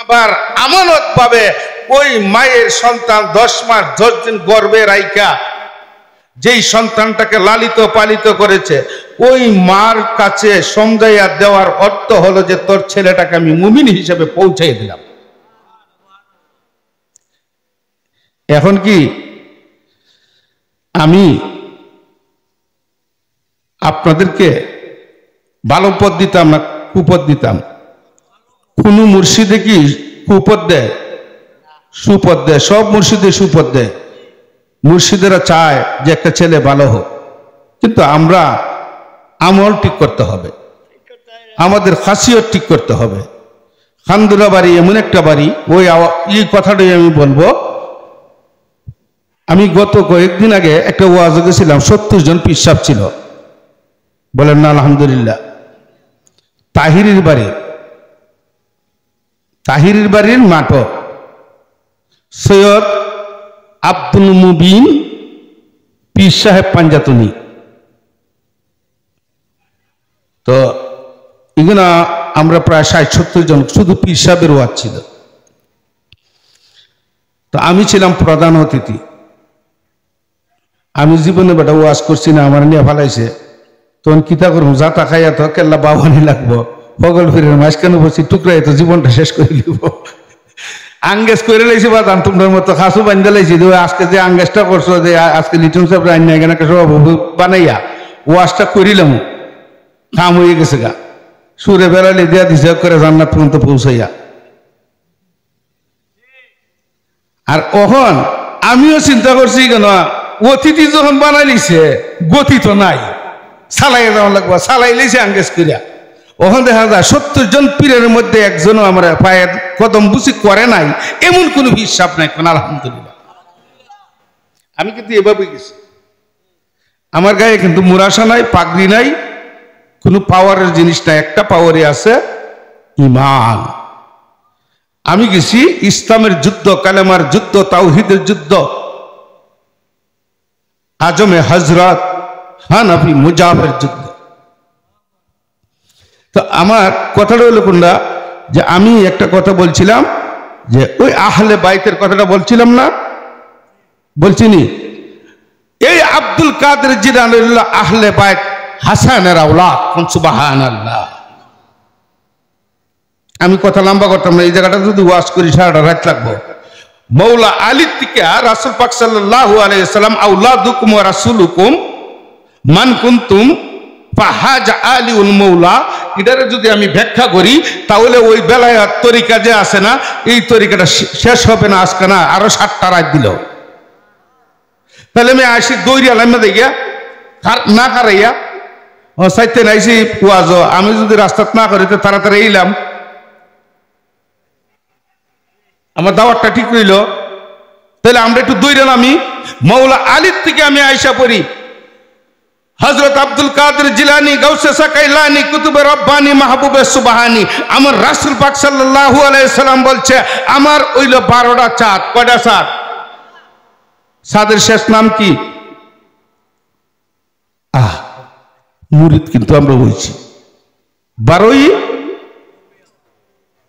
আবার আমানত ভাবে ওই মায়ের সন্তান 10 মাস 10 দিন গর্ভে রাইখা যেই সন্তানটাকে লালিত পালিত করেছে ওই মার কাছে সমঝাইয়া দেওয়ার অর্থ হলো যে তোর ছেলেটাকে আমি মুমিন হিসেবে পৌঁছাই দিলাম। এখন কি আমি আপনাদেরকে ভালো পথ দিতাম না কুপথ দিতাম? কোন মুর্শিদে কি কুপথ দেয়? সুপথ দেয়। সব মুর্শিদে সুপথ দেয়। মুর্শিদেরা চায় যে একটা ছেলে ভালো হোক, কিন্তু আমরা আমল ঠিক করতে হবে, আমাদের খাসিয়ত ঠিক করতে হবে। খান্দুরা বাড়ি এমন একটা বাড়ি, ওই এই কথাটাই আমি বলবো। আমি গত কয়েকদিন আগে একটা ওয়াজে গেছিলাম, 70 জন পিসাব ছিল, বলেন না আলহামদুলিল্লাহ। তাহিরির বাড়ির মাঠক সৈয়দ আব্দুল মুবিন পীর সাহেব পাঞ্জাতনি। তো এগুলো আমরা প্রায় 60-70 জন, শুধু পীর সাহেবের ওয়াজ ছিল। তো আমি ছিলাম প্রধান অতিথি। আমি জীবনে বেটা ওয়াজ করছি না, আমার নিয়ে ফালাইছে। তখন কিতা করবো, যাতা খাইয়া তো কেল্লা বাবানি লাগবো, পগল ফিরের মাঝখানে বসি টুকরাই তো জীবনটা শেষ করে দিব। আঙ্গেজ করে লাইছি বা দান তোমরা মতো খাসু বান্ধা লাইছি। আজকে যে আঙ্গেজটা করছো, যে আজকে লিটন সাহেব রান্না এখানে সভাপতি বানাইয়া ওয়াজটা করিলাম, কাম হয়ে গেছে গা। সুরে বেড়ালে দিয়া দিছে করে জান্নাত পর্যন্ত পৌঁছাইয়া। আর ওখন আমিও চিন্তা করছি কেন, অতিথি যখন বানাই লিছে গতি তো নাই, চালাইয়া যাওয়া লাগবো, চালাই লিছে আঙ্গেজ করিয়া। ওখানে দেখা যায় 70 জন পীরের মধ্যে একজনও আমার পায়ের কদম বুঝি করে নাই, এমন কোনো হিসাব নাই। কোন আলহামদুলিল্লাহ। আমি কিন্তু এভাবে গেছি, আমার গায়ে কিন্তু মুরাশা নাই, পাগড়ি নাই, কোনো পাওয়ারের জিনিস নাই। একটা পাওয়ারই আছে, ঈমান। আমি গেছি ইসলামের যুদ্ধ, কালেমার যুদ্ধ, তাওহীদের যুদ্ধ, আজমে হযরত হানাফি মুজাফের যুদ্ধ। তো আমার কথাটা হলো কোনটা, যে আমি একটা কথা বলছিলাম, যে ওই আহলে বাইতের কথাটা বলছিলাম না, বলছিনি? এই আব্দুল কাদের জিলানী আহলে বাইত হাসানের আওলাদ। সুবহানাল্লাহ। আমি কথা লম্বা করতাম না, এই জায়গাটা যদি ওয়াজ করি সারাটা রাত লাগবো। মৌলা আলীর থেকে রাসূল পাক সাল্লাল্লাহু আলাইহি ওয়াসাল্লাম, আওলাদুকুম ওয়া রাসূলুকুম মান কুনতুম ফাহাজ আলিউল মৌলা, এটারে যদি আমি ব্যাখ্যা করি তাহলে ওই বেলায়াত তরিকা যে আছে না, এই তরিকাটা শেষ হবে না আজকে না, আরো 7টা রাত দিল। তাহলে আমি আসি দৌড়ি আলামে দেখিয়া না কারাইয়া সাইতে নাইছি ওয়াজ, আমি যদি রাস্তাত না করি তো তাড়াতাড়ি এলাম, আমার দাওয়াতটা ঠিক রইল। তাহলে আমরা একটু দৌড়ালাম। আমি মৌলা আলীর থেকে আমি আয়সা পড়ি হযরত আব্দুল কাদের জিলানী, গাউসে সাকাইলানী, কুতুবে রব্বানী, মাহবুবে সুবহানী। আমার রাসূল পাক সাল্লাল্লাহু আলাইহি সাল্লাম বলছে, আমার হইল 12টা চাঁদ। কয়টা চাঁদ? চাঁদের শেষ নাম কি? মুরিদ কিন্তু আমরা বলছি 12ই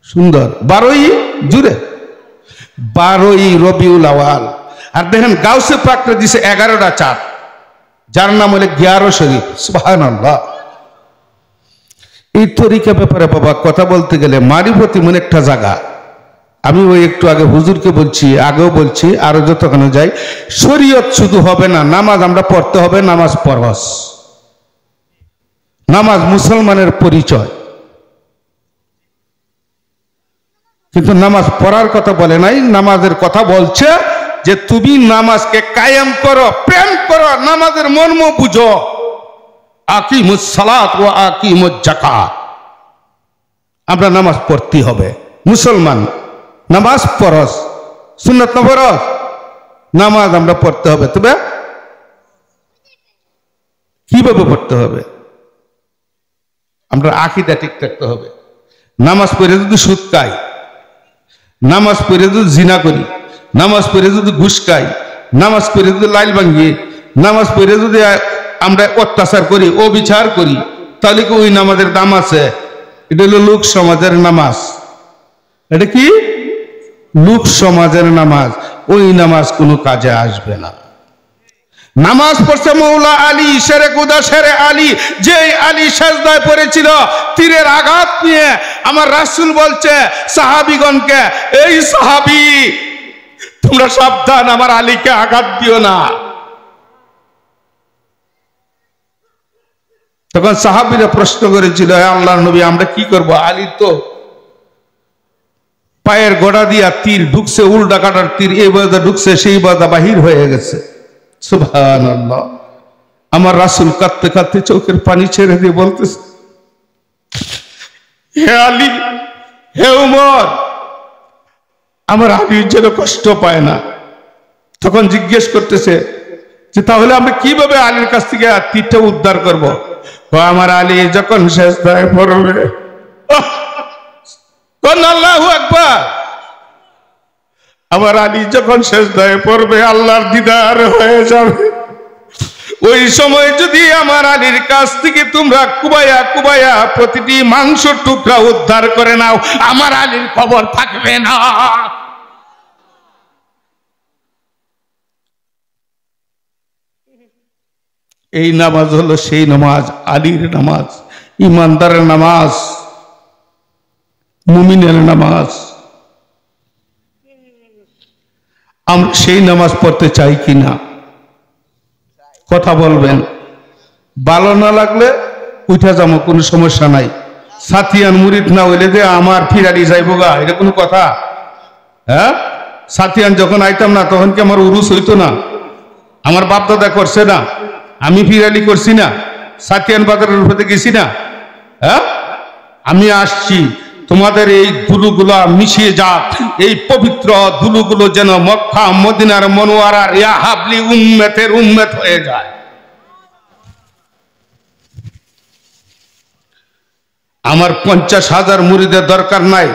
সুন্দর, 12ই জুড়ে, 12ই রবিউল আওয়াল। আর দেখেন গাউসে পাকরে দিছে 11টা চাঁদ, যার নাম হলো গিয়ারো শরীফ। সুবহানাল্লাহ। এই তরিকা ব্যাপারে বাবা কথা বলতে গেলে মারিফতি মনে একটা জায়গা। আমি ওই একটু আগে হুজুরকে বলছি, আগেও বলছি, আরো যতক্ষণ যাই, শরীয়ত শুধু হবে না, নামাজ আমরা পড়তে হবে। নামাজ ফরজ, নামাজ মুসলমানের পরিচয়। কিন্তু নামাজ পড়ার কথা বলে নাই, নামাজের কথা বলছে যে তুমি নামাজকে কায়েম করো, প্রেম করো, নামাজের মর্ম বুঝো। আকিমুস সালাত ওয়া আকিমুজ যাকাত। আমরা নামাজ পড়তে হবে। মুসলমান, নামাজ ফরজ, সুন্নাত না ফরজ? নামাজ আমরা পড়তে হবে। তবে কিভাবে পড়তে হবে? আমরা আকীদা ঠিক থাকতে হবে। নামাজ পড়ে যদি সুদ খাই, নামাজ পড়ে যদি জিনা করি, নামাজ পড়ে যদি ঘুষ খাই, নামাজ পড়ে যদি লাইল ভাঙ্গি, নামাজ পড়ে যদি আমরা অত্যাচার করি, অবিচার করি, তাহলে কি ওই নামাজের দাম আছে? এটা হলো লোক সমাজের নামাজ। এটা কি? লোক সমাজের নামাজ। ওই নামাজ কোনো কাজে আসবে না। নামাজ পড়ছে মৌলা আলী, শেরে কুদা শেরে আলী, যে আলী সেজদায় পড়েছিল তীরের আঘাত নিয়ে। আমার রাসূল বলছে সাহাবীগণকে, এই সাহাবী তোমরা সাবধান, আমার আলীকে আঘাত দিও না। তখন সাহাবীরা প্রশ্ন করেছিল, হে আল্লাহর নবী, আমরা কি করব? আলীর তো পায়ের গোড়া দিয়া তীর ঢুকছে, উল্টা কাটার তীর এই বাদা ঢুকছে, সেই বাদা বাহির হয়ে গেছে। সুবহানাল্লাহ। আমার রাসূল কাঁদতে কাঁদতে চোখের পানি ছেড়ে দিয়ে বলতেছে, হে আলী, হে উমর, আমার আলী যেন কষ্ট পায় না। তখন জিজ্ঞেস করতেছে যে তাহলে আমরা কিভাবে আলীর কাছ থেকে তীরটা উদ্ধার করব? আমার আলী যখন সেজদায় পড়বে, আল্লাহু আকবার, আমার আলী যখন সেজদায় পড়বে আল্লাহর দিদার হয়ে যাবে। ওই সময় যদি আমার আলীর কাছ থেকে তোমরা কুবায়া কুবায়া প্রতিটি মাংস টুকরা উদ্ধার করে নাও, আমার আলীর খবর থাকবে না। এই নামাজ হলো সেই নামাজ, আলীর নামাজ, ইমানদারের নামাজ, মুমিনের নামাজ। আমরা সেই নামাজ পড়তে চাই কিনা? কথা বলবেন। ভালো না লাগলে উঠা যাবো, কোনো সমস্যা নাই। সাথিয়ান মুরিদ না হইলে যে আমার ফিরারি যাইব গা, এটা কোনো কথা? হ্যাঁ, সাথিয়ান যখন আইতাম না তখন কি আমার উরুস হইতো না? আমার বাপ দাদা করছে না? আমি ফিরালি করছি না? সাথিয়ান বাজারের উপরে গেছি না? হ্যাঁ, আমি আসছি। তোমাদের এই ধুলুগুলা মিশিয়ে যাক, এই পবিত্র ধুলুগুলো যেন মক্কা মদিনার মনোয়ারার ইয়া হাবলি উম্মতের উম্মত হয়ে যায়। আমার 50,000 মুরিদের দরকার নাই,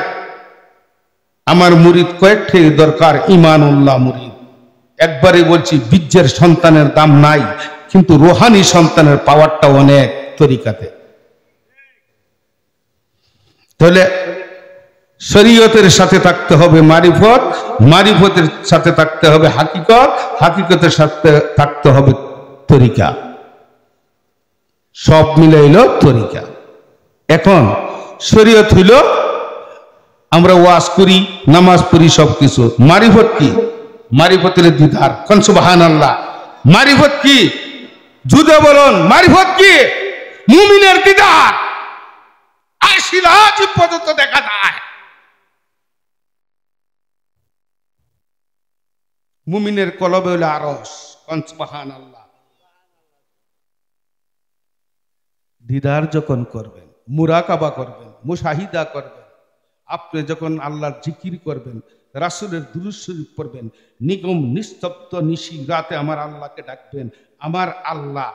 আমার মুরিদ কয়েকটি দরকার, ঈমানুল্লাহ মুরিদ। একবারে বলছি, বীর্যের সন্তানের দাম নাই, কিন্তু রোহানি সন্তানের পাওয়ারটা অনেক তরিকাতে। তাহলে শরীয়তের সাথে থাকতে হবে মারিফত, মারিফতের সাথে থাকতে হবে হাকিকত, হাকিকতের সাথে থাকতে হবে তরিকা। সব মিলে এলো তরিকা। এখন শরীয়ত হইল আমরা ওয়াজ করি, নামাজ পড়ি, সবকিছু। মারিফত কি? মারিফতের দিদার। কোন সুবহানাল্লাহ। মারিফত কি? জুদে বলুন, মারিফত কি? মুমিনের দিদার। আশিল আজ পর্যন্ত দেখা যায় মুমিনের কলবে হলো আরশ। কোন সুবহানাল্লাহ। দিদার যখন করবেন, মুরাকাবা করবেন, মুশাহিদা করবেন, আপনি যখন আল্লাহর জিকির করবেন, রাসূলের দুরূদ শরীফ পড়বেন, নিগম নিস্তব্ধ নিশি রাতে আমার আল্লাহকে ডাকবেন, আমার আল্লাহ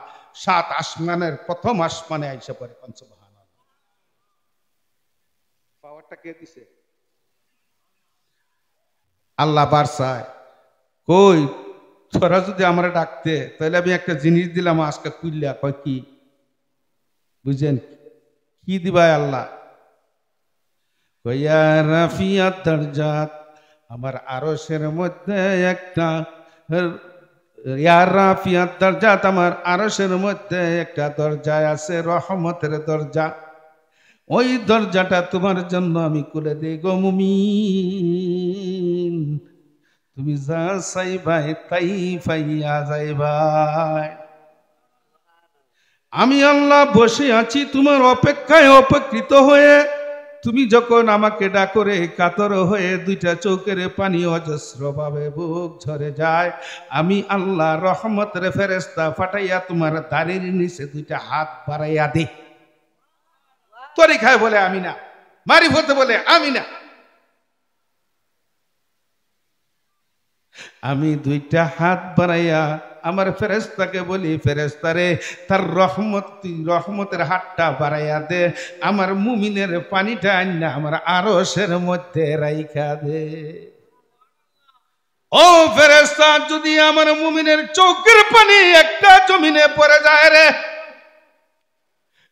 7 আসমানের প্রথম আসমানে আইসা পড়ে। কোন সুবহানাল্লাহ। পাওয়ারটা কে দিছে? আল্লাহ বারসায় কই তোরা যদি আমরা ডাকতে তাহলে আমি একটা জিনিস দিলাম আজকে কুইল্লা। কয় কি? বুঝছেন কি দিবা আল্লাহ? কইয়া রাফিয়াত দরজাত, আমার আরশের মধ্যে একটা, ইয়া রাফিয়াত দরজাত, আমার আরশের মধ্যে একটা দরজা আছে, রহমতের দরজা। ওই দরজাটা তোমার জন্য আমি খুলে দেই গো মুমিন, তুমি যা চাইবাই তাই পাইয়া যাইবাই। আমি আল্লাহ বসে আছি তোমার অপেক্ষায় অপেক্ষিত হয়ে। তুমি যখন আমাকে ডাকরে কাতর হয়ে 2টা চোখের পানি অজস্র ভাবে বুক ঝরে যায়, আমি আল্লাহ রহমতের ফেরেশতা ফাটাইয়া তোমার দাড়ির নিচে 2টা হাত বাড়াইয়া দে। তরিকায় বলে আমি না, মারিফতে বলে আমি না। আমি 2টা হাত বাড়াইয়া আমার ফেরেশতাকে বলি, ফেরেশতারে তার রহমতের হাতটা বাড়াইয়া দে, আমার মুমিনের পানিটা আইনা আমার আরশের মধ্যে রাইখা দে। ও ফেরেশতা, যদি আমার মুমিনের চোখের পানি একটা জমিনে পড়ে যায় রে,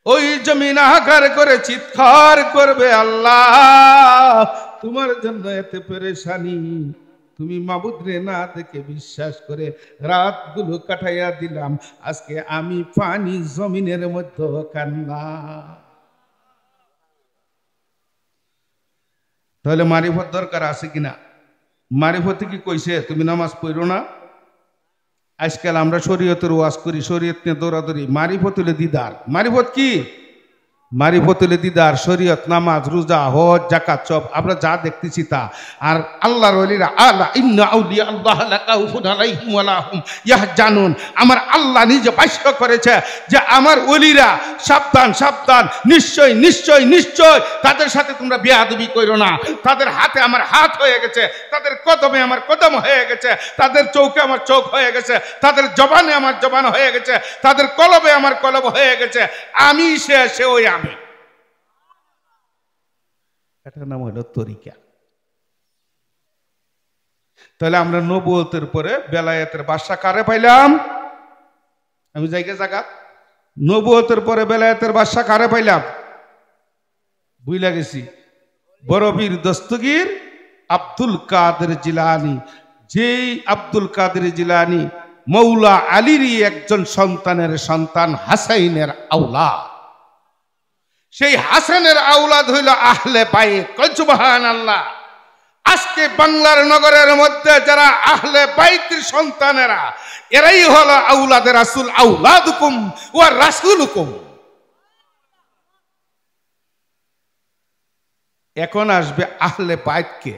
ওই জমিন হাহাকার করে চিৎকার করবে, আল্লাহ তোমার জন্য এত পেরেশানি, তুমি মাবুদ রে না দেখে বিশ্বাস করে রাতগুলো কাটাইয়া দিলাম, আজকে আমি পানি জমিনের মধ্যে কান্না। তাহলে মারিফত দরকার আছে কিনা? মারিফতে কি কইছে তুমি নামাজ পড়ো না? আজকাল আমরা শরীয়তের ওয়াজ করি, শরীয়ত নিয়ে দৌড়াদৌড়ি। মারিফত হলে দিদার। মারিফত কি? মারিফত হলে দিদার, শরীয়ত, নামাজ, রোজা, হজ, যাকাত সব আমরা যা দেখতেছি তা। আর আল্লাহর ওলিরা আলা ইন্না আউলিয়া আল্লাহ লা খাউফুন আলাইহিম ওয়া লা হুম ইয়াহজানুন, আমার আল্লাহ নিজে ভাষ্য করেছে যে আমার ওলিরা সাবধান সাবধান, নিশ্চয় নিশ্চয় নিশ্চয় তাদের সাথে তোমরা বেয়াদবি কইরো না। তাদের হাতে আমার হাত হয়ে গেছে, তাদের কদমে আমার কদম হয়ে গেছে, তাদের চৌকে আমার চোখ হয়ে গেছে, তাদের জবানে আমার জবান হয়ে গেছে, তাদের কলবে আমার কলব হয়ে গেছে। আমি সে ওই আমি। এটার নাম হলো তরিকা। তাহলে আমরা নবুয়তের পরে বেলায়েতের বাদশা কারে পাইলাম? আমি জায়গা নবুয়তের পরে বেলায়েতের বাদশা কারে পাইলাম? বুঝলা গেছি, বড় পীর দস্তগীর আব্দুল কাদের জিলানী। যেই আব্দুল কাদের জিলানী মৌলা আলীরই একজন সন্তানের সন্তান, হাসাইনের আওলাদ। সেই হাসানের আওলাদ হইল আহলে বাইত। কয় সুবহানাল্লাহ। আজকে বাংলার নগরের মধ্যে যারা আহলে বাইতের সন্তানেরা, এরাই হলো আওলাদে রাসূল। আওলাদুকুম ওয়া রাসূলুকুম। এখন আসবে আহলে বাইতকে।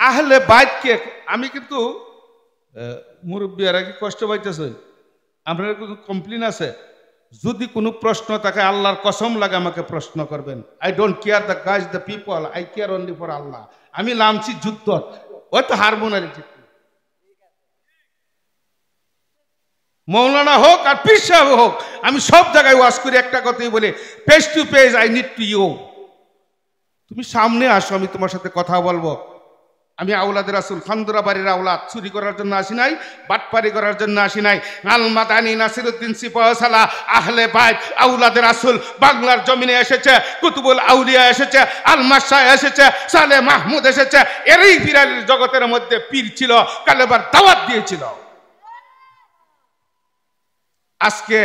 আহলে বাইতকে আমি কিন্তু মুরব্বীরা কি কষ্ট পাইতেছেন? আপনার কোনো কমপ্লেন আছে? যদি কোনো প্রশ্ন থাকে আল্লাহর কসম লাগে আমাকে প্রশ্ন করবেন। I don't care the guys the people, I care only for Allah. আমি নামছি যুদ্ধ, ওই তো হারমোনারি মৌলানা হোক আর পীর সাহেব হোক, আমি সব জায়গায় ওয়াজ করি, একটা কথাই বলি, face to face I need to you. তুমি সামনে আসো, আমি তোমার সাথে কথা বলবো। আমি আওলাদের রাসূল, খান্দরা বাড়ির আওলাদ। চুরি করার জন্য আসি নাই, বাটপারি করার জন্য আসি নাই। আল মাদানী নাসিরউদ্দিন সিপাহসালা আহলে বাইত আওলাদের রাসূল বাংলার জমিনে এসেছে। কুতুবুল আউলিয়া এসেছে, আল মাশা এসেছে, সালে মাহমুদ এসেছে। এরই পীরালির জগতের মধ্যে পীর ছিল, কালেবার দাওয়াত দিয়েছিল। আজকে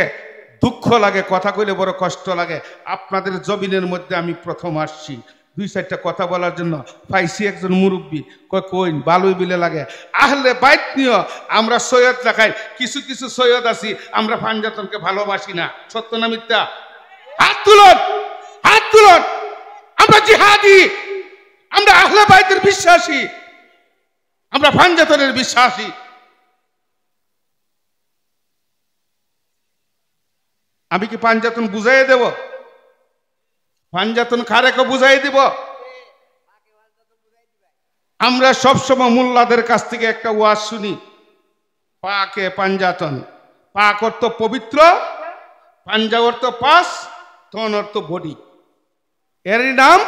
দুঃখ লাগে, কথা কইলে বড় কষ্ট লাগে। আপনাদের জমিনের মধ্যে আমি প্রথম আসছি, দুই চারটা কথা বলার জন্য পাইছি একজন মুরব্বী। কইন ভালোই বিলে লাগে। আহলে বাইত নিয়ে আমরা সৈয়দ লেখাই, কিছু কিছু সৈয়দ আছি আমরা পাঞ্জাতনকে ভালোবাসি না। সত্য না মিথ্যা? হাত তুলন, হাত তুলন। আমরা জিহাদি, আমরা আহলে বাইতের বিশ্বাসী, আমরা পাঞ্জাতনের বিশ্বাসী। আমি কি পাঞ্জাতন বুঝাই দেব? পাঞ্জাতন খারেকে বুঝাই দিব? আমরা সবসময় মোল্লাদের কাছ থেকে একটা ওয়াজ শুনি, পাকে পাঞ্জাতন। পাক অর্থ পবিত্র, পাঞ্জা অর্থ পাশ, তন অর্থ বডি। এরই নাম।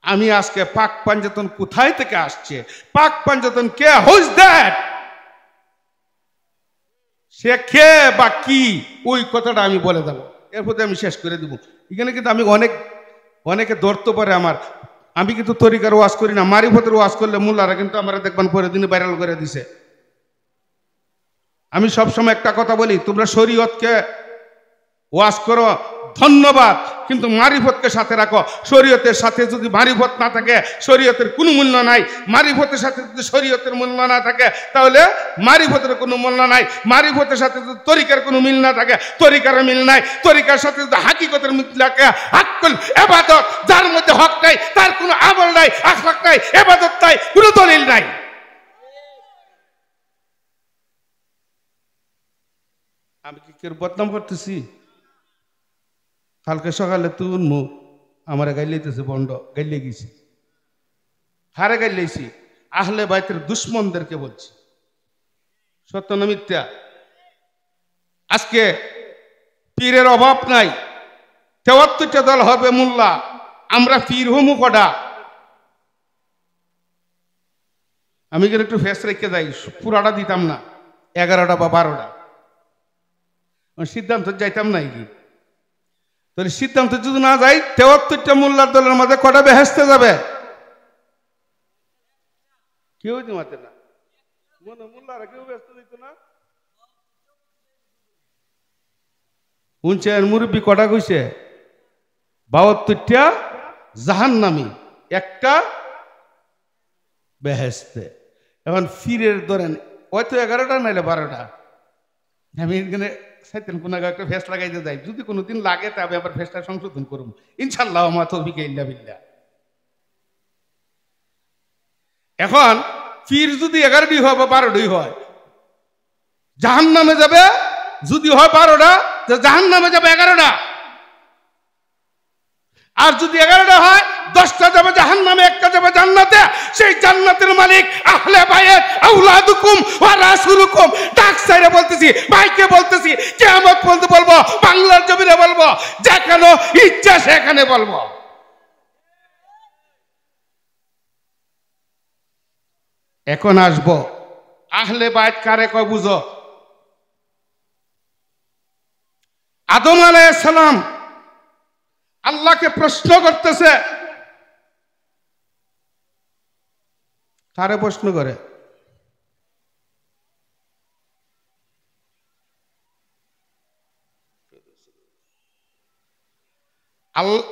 আমি আজকে পাক পাঞ্জাতন কোথায় থেকে আসছে, পাক পাঞ্জাতন কে, হুজ দ্যাট, সে কে বা কি, ওই কথাটা আমি বলে দেবো। এরপর আমি শেষ করে দেবো। এখানে কিন্তু আমি অনেকে ধরতে পারে আমার। আমি কিন্তু তরিকার ওয়াজ করি না, মারিফতের ওয়াজ করলে মোল্লারা কিন্তু আমরা দেখবেন পরের দিনে ভাইরাল করে দিছে। আমি সবসময় একটা কথা বলি, তোমরা শরীয়তকে ওয়াজ করো ধন্যবাদ, কিন্তু মারিফতকে সাথে রাখো। শরীয়তের সাথে যদি মারিফত না থাকে শরীয়তের কোনো মূল্য নাই। মারিফতের সাথে যদি শরীয়তের মূল্য না থাকে তাহলে মারিফতের কোনো মূল্য নাই। মারিফতের সাথে যদি তরিকার কোনো মিল না থাকে তরিকার মিল নাই। তরিকার সাথে যদি হাকিকতের মিল থাকে, হাক্কুল ইবাদত, যার মধ্যে হক নাই তার কোনো আমল নাই, আখলাক নাই, ইবাদত নাই, কোনো দলিল নাই। আমি কি কেউ বদনাম করতেছি? কালকে সকালে তুই আমার গাইলেইতেছে বন্ড, গাইলে গেছি, হারে গাইলেছি। আহলে বাইতের দুশ্মনদেরকে বলছি, সত্য না মিথ্যা? আজকে পীরের অভাব নাই, ৭৩টা দল হবে মোল্লা, আমরা পীর হমু কটা? আমি কিন্তু একটু ফেস রেখে যাই, পুরাটা দিতাম না, 11টা বা 12টা। সিদ্ধান্ত যাইতাম নাই কি? তাহলে সিদ্ধান্ত যদি না যাই ৭৩টা মোল্লার দলের মধ্যে কটা বেহেস্তে যাবে? কেউ জমাতে না, মনে মোল্লারা কেউ ব্যস্ত দিত না। শুনছেন মুরব্বী কটা কইছে? ৭২টা জাহান্নামী, একটা বেহেস্তে। এখন ফিরের ধরেন হয়তো ১১টা নাইলে ১২টা। আমি এখানে সাইতেন কোন একটা ফেস লাগাইতে যাই, যদি কোনোদিন লাগে তবে আবার ফেসটা সংশোধন করুন ইনশাল্লাহ, আমার তৌফিক ইল্লা বিল্লাহ। এখন ফির যদি ১১টি হয় বা ১২টি হয়, জাহান্নামে যাবে যদি হয় ১২টা, জাহান্নামে যাবে ১১টা। আর যদি ১১টা হয় 10টা যাবে জাহান্নামে, একটা যাবে জান্নাতে। সেই জান্নাতের মালিক আহলে বাইত আওলাদুকুম ওয়া রাসূলুকুম। ডাক সাইরে বলতেছি, ভাইকে বলতেছি, কিয়ামত পর্যন্ত বলবো, বাংলার জমিনে বলবো, যেখানে ইচ্ছা সেখানে বলবো। এখন আসবো আহলে বাইত কারে কয় বুঝো? আদম আলাইহিস সালাম আল্লাহকে প্রশ্ন করতেছে। কারে প্রশ্ন করে?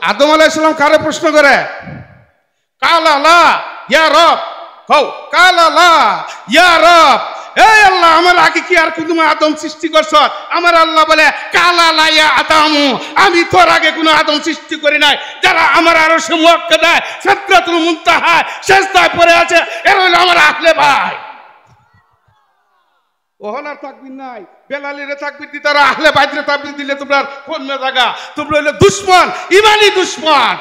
আদম আলাইহিস সালাম কারে প্রশ্ন করে? কালা লা ইয়া রব, কও কালা লা ইয়া রব, এই আল্লাহ আমার আগে কি আর কোনো আদম সৃষ্টি করছ? আমার আল্লাহ বলে কালা লা ইয়া আদামু, আমি তোর আগে কোনো আদম সৃষ্টি করি নাই। যারা আমার আরশে মুআক্কাদায় সিদরাতুল মুনতাহা সিজদায় পড়ে আছে, এরা হলো আমার আহলে বাইত। ওহন আর তাকবীর নাই, বেলালের তাকবীর দিতে আর আহলে বাইতের তাকবীর দিলে তোমরা কোন জায়গা? তোমরা হলো দুশমন, ইমানি দুশমন।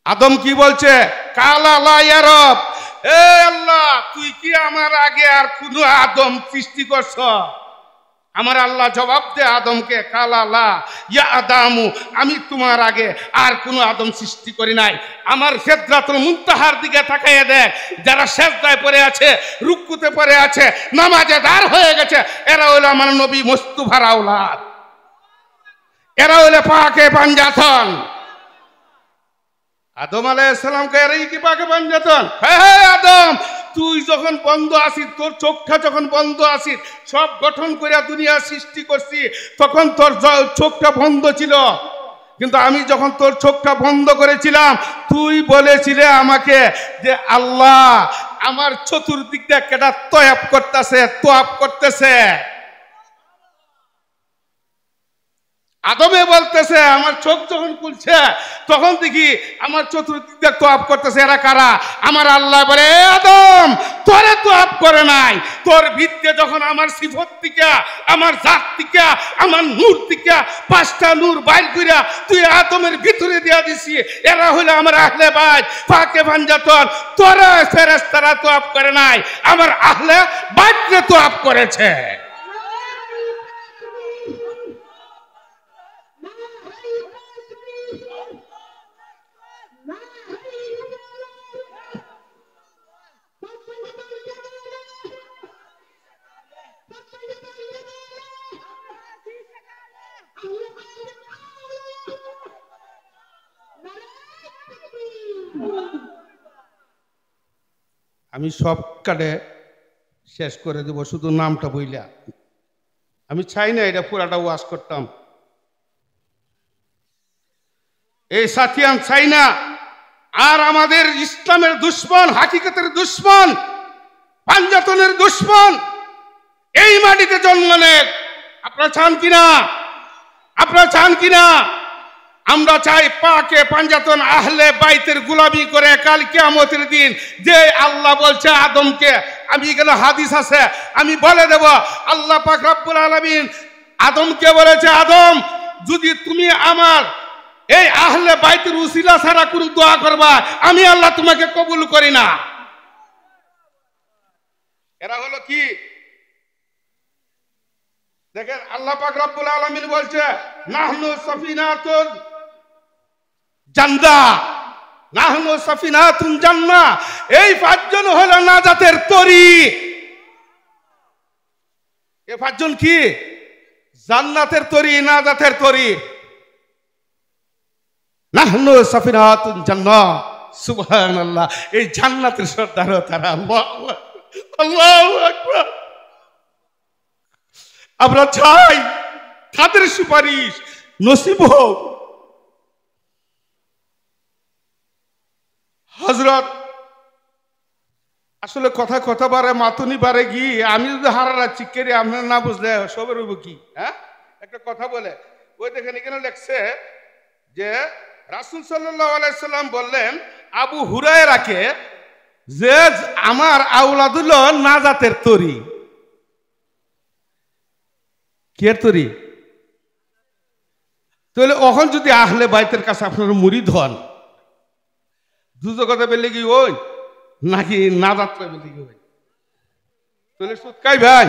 আদম কি বলছে? কালা লা ইয়া রব, এ আল্লাহ তুই কি আমার আগে আর কোন আদম সৃষ্টি করছ? আমার আল্লাহ জবাব দে আদমকে, কালা লা ইয়া আদামু, আমি তোমার আগে আর কোন আদম সৃষ্টি করি নাই। আমার সিদরাতুল মুনতাহার দিকে তাকাইয়া দেখ, যারা সিজদায় পড়ে আছে, রুকুতে পড়ে আছে, নামাজে দাঁড় হয়ে গেছে, এরা হলো আমার নবী মুস্তাফার আওলাদ, এরা হলো পাকে পাঞ্জাতন। আদম আলাইহিস সালামকে এরাই কি পাকে পাঞ্জাতন? হ্যাঁ আদম, তুই যখন বন্ধ আছিস, তোর চোখটা যখন বন্ধ আছিস, সব গঠন করে দুনিয়া সৃষ্টি করছি, তখন তোর চোখটা বন্ধ ছিল। কিন্তু আমি যখন তোর চোখটা বন্ধ করেছিলাম, তুই বলেছিলে আমাকে যে আল্লাহ আমার চতুর্দিকটা কেটা তয়াব করতেছে, তোয়াব করতেছে। আদমে বলতেছে আমার চোখ যখন খুলছে তখন দেখি আমার চতুর্দিক দিয়ে তোয়াব করতেছে। এরা কারা? আমার আল্লাহ বলে, আদম তোরে তোয়াব করে নাই, তোর ভিতরে যখন আমার সিফত থেকে, আমার জাত থেকে, আমার নূর থেকে 5টা নূর বাইর কইরা তুই আদমের ভিতরে দিয়া দিছি। এরা হলো আমার আহলে বাইত, পাকে পাঞ্জাতন। তোরা ফেরেশতারা তোয়াব করে নাই, আমার আহলে বাইতরে তোয়াব করেছে। আমি সব কাটে শেষ করে দেব, শুধু নামটা বইলা। আমি চাই না এটা পুরাটা ওয়াজ করতাম, এই সাথিয়ান চাই না। আর আমাদের ইসলামের দুশ্মন, হাকিকতের দুশ্মন, পাঞ্জাতনের দুশ্মন এই মাটিতে জন্ম নেয়। আপনারা চান কিনা? আপনারা চান কিনা? আমরা চাই পাকে পাঞ্জাতন আহলে বাইতের গোলামি করে কাল কিয়ামতের দিন যে আল্লাহ বলছে আদমকে, আমি এখানে হাদিস আছে আমি বলে দেব, আল্লাহ পাক রব্বুল আলামিন আদমকে বলেছে, আদম যদি তুমি আমার এই আহলে বাইতের উসিলা ছাড়া কোনো দোয়া করবা, আমি আল্লাহ তোমাকে কবুল করি না। এরা হলো কি? দেখেন আল্লাহ পাক রব্বুল আলামিন বলছে, নাহনু সাফিনাতুল জান্নাহ নাহনু সাফিনাতুন জান্নাহ, এই পাঁচজন হলো নাজাতের তরী। এই পাঁচজন কি? জান্নাতের তরী, নাজাতের তরী। নাহনু সাফিনাতুন জান্নাহ, সুবহানাল্লাহ। এই জান্নাতের সর্দার তারা। আল্লাহু আকবার। আমরা চাই তাদের সুপারিশ নসিব হোক। হযরত আসলে কথা বারে মাতুনি বারে গি, আমি যদি হারারা চিকেরি আপনার না বুঝলে সবের হইব কি? হ্যাঁ, একটা কথা বলে ওই দেখেন এখানে লেখছে যে রাসূল সাল্লাল্লাহু আলাইহি সাল্লাম বললেন আবু হুরায়রাকে যে আমার আওলাদুল নাজাতের তরী। কের তরী? তাহলে এখন যদি আহলে বাইতের কাছে আপনার মুরিদ হন, দুজো কথা বেলে কি ওই নাকি নাজাত বেলে কি ওই? তাহলে সুদ খাই ভাই,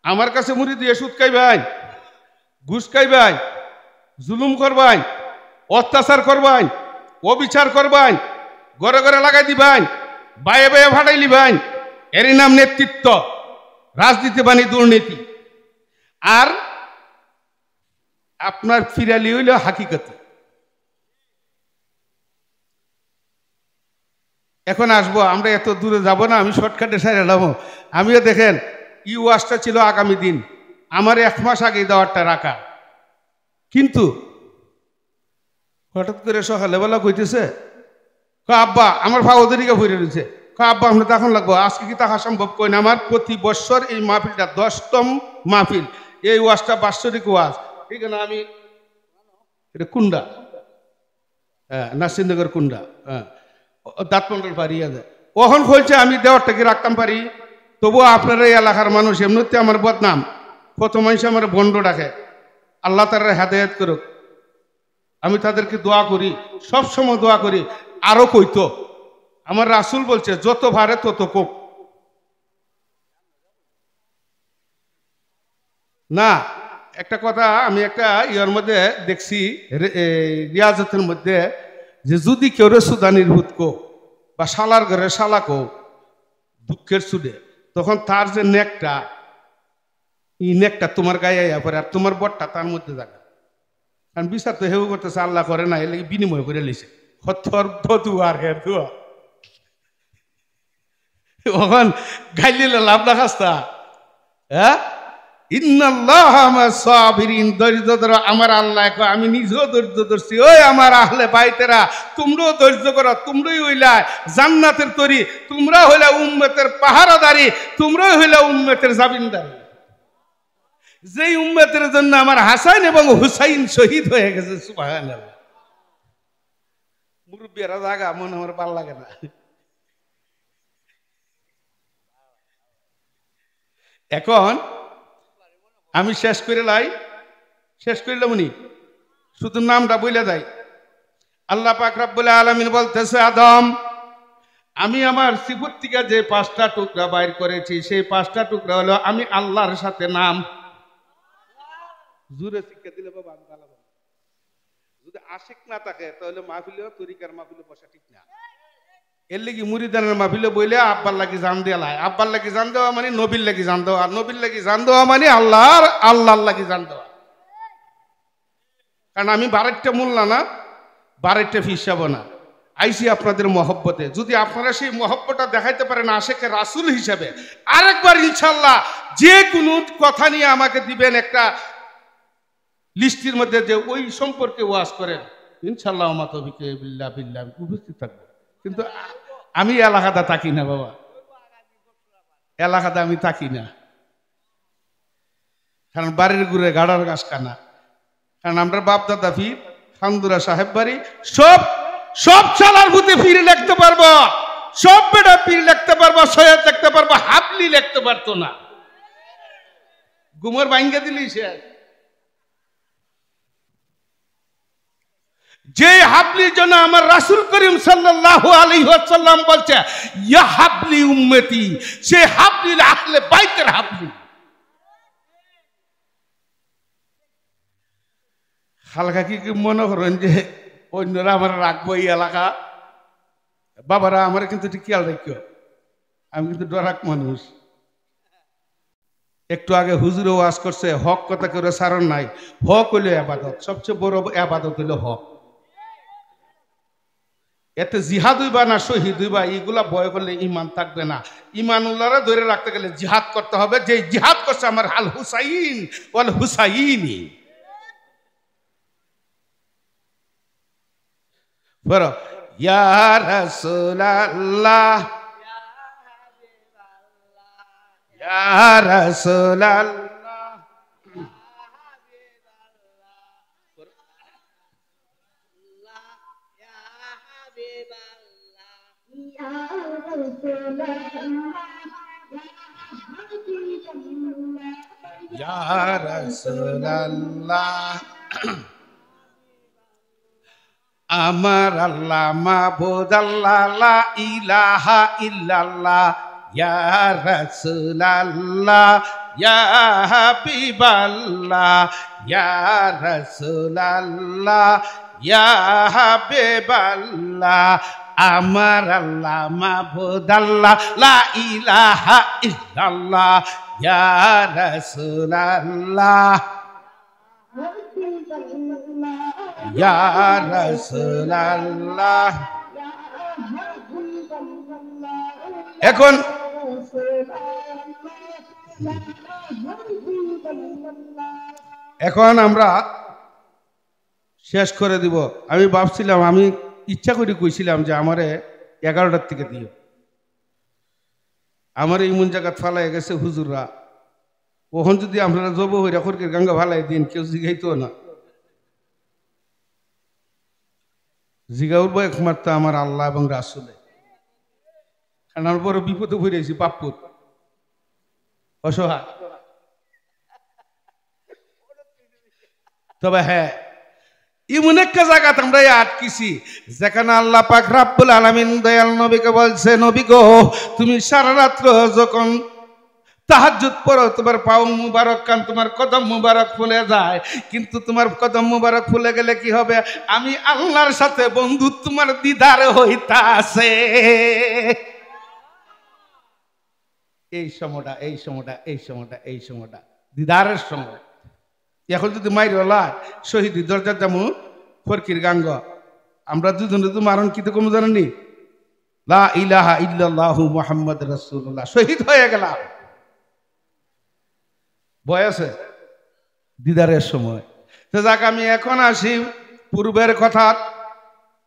আমার কাছে মুরিদ দিয়ে সুদ খাই ভাই, ঘুষ খাই ভাই, জুলুম করবাই, অত্যাচার করবাই, অবিচার করবাই, ঘরে ঘরে লাগাই দিবাই, বাইয়ে বাইয়ে ভাটাইলি ভাই, এরই নাম নেতৃত্ব। রাজনীতি বাণী দুর্নীতি। আর আপনার ফিরালি হইল হাকিকতি। এখন আসবো, আমরা এত দূরে যাব না, আমি শর্টকাটে সাইড এলাম। আমিও দেখেন ই ওয়াজটা ছিল আগামী দিন, আমার 1 মাস আগে দেওয়ারটা রাখা, কিন্তু হঠাৎ করে সকালেবেলা কইতেছে আব্বা আমার ফাওয়াদেরিকে ভরে রয়েছে, আব্বা আমরা তখন লাগবো, আজকে কি তাহা সম্ভব? কই না, আমার প্রতি বছর এই মাহফিলটা 10তম মাহফিল, এই ওয়াজটা বাৎসরিক ওয়াজ। ঠিক না, আমি এটা কুন্ডা, হ্যাঁ নাসিরনগর কুন্ডা, হ্যাঁ দাঁতমন্ডল পারি আছে। ওখন বলছে আমি দেওয়ারটাকে রাখতাম পারি, তবুও আপনারা এই এলাকার মানুষ এমনিতে আমার বদনাম, কত মানুষ আমার বন্ড ডাকে, আল্লাহ তারা হেদায়েত করুক। আমি তাদেরকে দোয়া করি, সব সময় দোয়া করি। আরো কইতো আমার রাসূল বলছে যত ভারে তত কোপ না। একটা কথা আমি একটা ইয়ার মধ্যে দেখছি, রিয়াজতের মধ্যে, যে যদি কেউ সুদানির ভূত কো বা শালার ঘরে শালা কো দুঃখের সুদে, তখন তার যে নেকটা, এই নেকটা তোমার গায়ে আইয়া পড়ে, আর তোমার বটটা তার মধ্যে যাবে। কারণ বিচার তো হেউ করতেছে, আল্লাহ করে না, এলে বিনিময় করে লিছে হত্তর ধুয়ার হের ধোয়া। ওখান গাইলিলে লাভ না খাস্তা। হ্যাঁ, ধৈর্য ধরো, আমার আল্লাহ আমি নিজেও ধৈর্য ধরছি। ওই আমার আহলে বাইতেরা, তোমরাও ধৈর্য করো, তোমরাই হইলা জান্নাতের তরী, তোমরা হইলা উম্মতের পাহারাদারি, তোমরাই হইলা উম্মতের জামিনদারি। যেই উম্মতের জন্য আমার হাসান এবং হুসাইন শহীদ হয়ে গেছে। সুবহানাল্লাহ। মুরব্বীরা জাগা মনে আমার ভাল লাগে না। এখন আমি শেষ করিলাম উনি শুধু নামটা বলে দেয়। আল্লাহ পাক রব্বুল আলামিন বলতেছে, আদম আমি আমার সিফত থেকে যে 5টা টুকরা বাইর করেছি, সেই 5টা টুকরা হলো আমি আল্লাহর সাথে নাম। জুরে শিক্ষা দিলে বাবা আমি ভালো, যদি আশিক না থাকে তাহলে মাহফিলেও তরিকার মাহফিলে বসা ঠিক না। এর লাগি মুরিদানের মাহফিলে বইলে আব্বার লাগি জান দেওয়া লাই, আব্বার লাগি জান দেওয়া মানে নবীর লাগি জান দেওয়া, আর নবীর লাগি জান দেওয়া মানে আল্লাহর লাগি জান দেওয়া। কারণ আমি বারেরটা মূল্যা না, বারেরটা ফিসাব না, আইসি আপনাদের মহব্বতে। যদি আপনারা সেই মহব্বতটা দেখাইতে পারেন আশেকে রাসূল হিসাবে, আরেকবার ইনশাল্লাহ যে কোনো কথা নিয়ে আমাকে দিবেন একটা লিস্টির মধ্যে, যে ওই সম্পর্কে ওয়াজ করেন, ইনশাল্লাহ আমার তৌফিকে বিল্লাহ উপস্থিত থাকবো। কিন্তু আমি এলাকাটা তাকি না বাবা, এলাকাটা আমি তাকি না, কারণ বাড়ির ঘুরে গাড়ার গাছ কানা। কারণ আমরা বাপ দাদা ফির খান্দুরা সাহেব বাড়ি সব চালার ভূতে ফিরে লিখতে পারবো, সব বেটা পীর লিখতে পারবো, সৈয়দ লিখতে পারবো, হাবলি লিখতে পারতো না। গুমর ভাঙ্গে দিলি সে, যে হাবলির জন্য আমার রাসূল করিম সাল্লাল্লাহু আলাইহি ওয়াসাল্লাম বলছে ইয়া হাবলি উম্মতি, সে হাবলি আহলে বাইতের হাবলি। হালকা কি মনে করেন যে অন্যরা আমার রাখবো এই এলাকা। বাবারা আমার কিন্তু একটু খেয়াল রাখিও, আমি কিন্তু ডরাক মানুষ। একটু আগে হুজুরে ওয়াজ করছে, হক কথা করে সারণ নাই। হক হইল আবাদত, সবচেয়ে বড় আবাদত হইল হক। এতে জিহাদ হইবা না শহীদ হইবা এইগুলা ভয় করলে ইমান থাকবে না। ইমানুল্লাহরা ধরে রাখতে গেলে জিহাদ করতে হবে। যে জিহাদ করছে আমার আল হুসাইন ওয়াল হুসাইনি। বলো ইয়া রাসূলুল্লাহ ইয়া রাসূলুল্লাহ। ইয়া রাসূলুল্লাহ আমার আল্লাহ মাবুদ আল্লাহ লা ইলাহা ইল্লাল্লাহ। ইয়া রাসূলুল্লাহ ইয়া হাবিবাল্লাহ ইয়া রাসূলুল্লাহ ইয়া হাবিবাল্লাহ। আমার আল্লাহ মাবুদ আল্লাহ লা ইলাহা ইল্লাল্লাহ ইয়া রাসূলুল্লাহ ইয়া রাসূলুল্লাহ। এখন আমরা শেষ করে দিব। আমি ভাবছিলাম, আমি ইচ্ছা করে কইছিলাম যে আমারে 11টার থেকে দিও। আমার এমন জায়গা ফালাই গেছে হুজুররা, ওখান যদি আপনারা জব হইরা খরকের গঙ্গা ফালাই দিন, কেউ জিগাইতো না। জিগা উঠবো একমাত্র আমার আল্লাহ এবং রাসূলে। কারণ আমার বড় বিপদে পড়েছি, বাপুত অসহায়। তবে হ্যাঁ, এমন একটা জায়গাতে আমরা আটকিছি যেখানে আল্লাহ পাক রব্বুল আলামিন দয়াল নবীকে বলছে, নবী গো তুমি সারা রাত্র যখন তাহাজ্জুদ পড়ো তোমার পাও মুবারক কান তোমার কদম মুবারক ফুলে যায়, কিন্তু তোমার কদম মুবারক ফুলে গেলে কি হবে? আমি আল্লাহর সাথে বন্ধু তোমার দিদার হইতাছে। এই সময়টা দিদারের সময়। এখন যদি মাইরলা শহীদ দরজা যাবো ফরকির গাঙ্গ, আমরা দুজনে তো মারণ কি তো কম জানেনি, লা ইলাহা ইল্লাল্লাহু মুহাম্মদ রাসূলুল্লাহ, শহীদ হয়ে গেলাম। বয়সে দিদারের সময়। তো যাক, আমি এখন আসি পূর্বের কথা।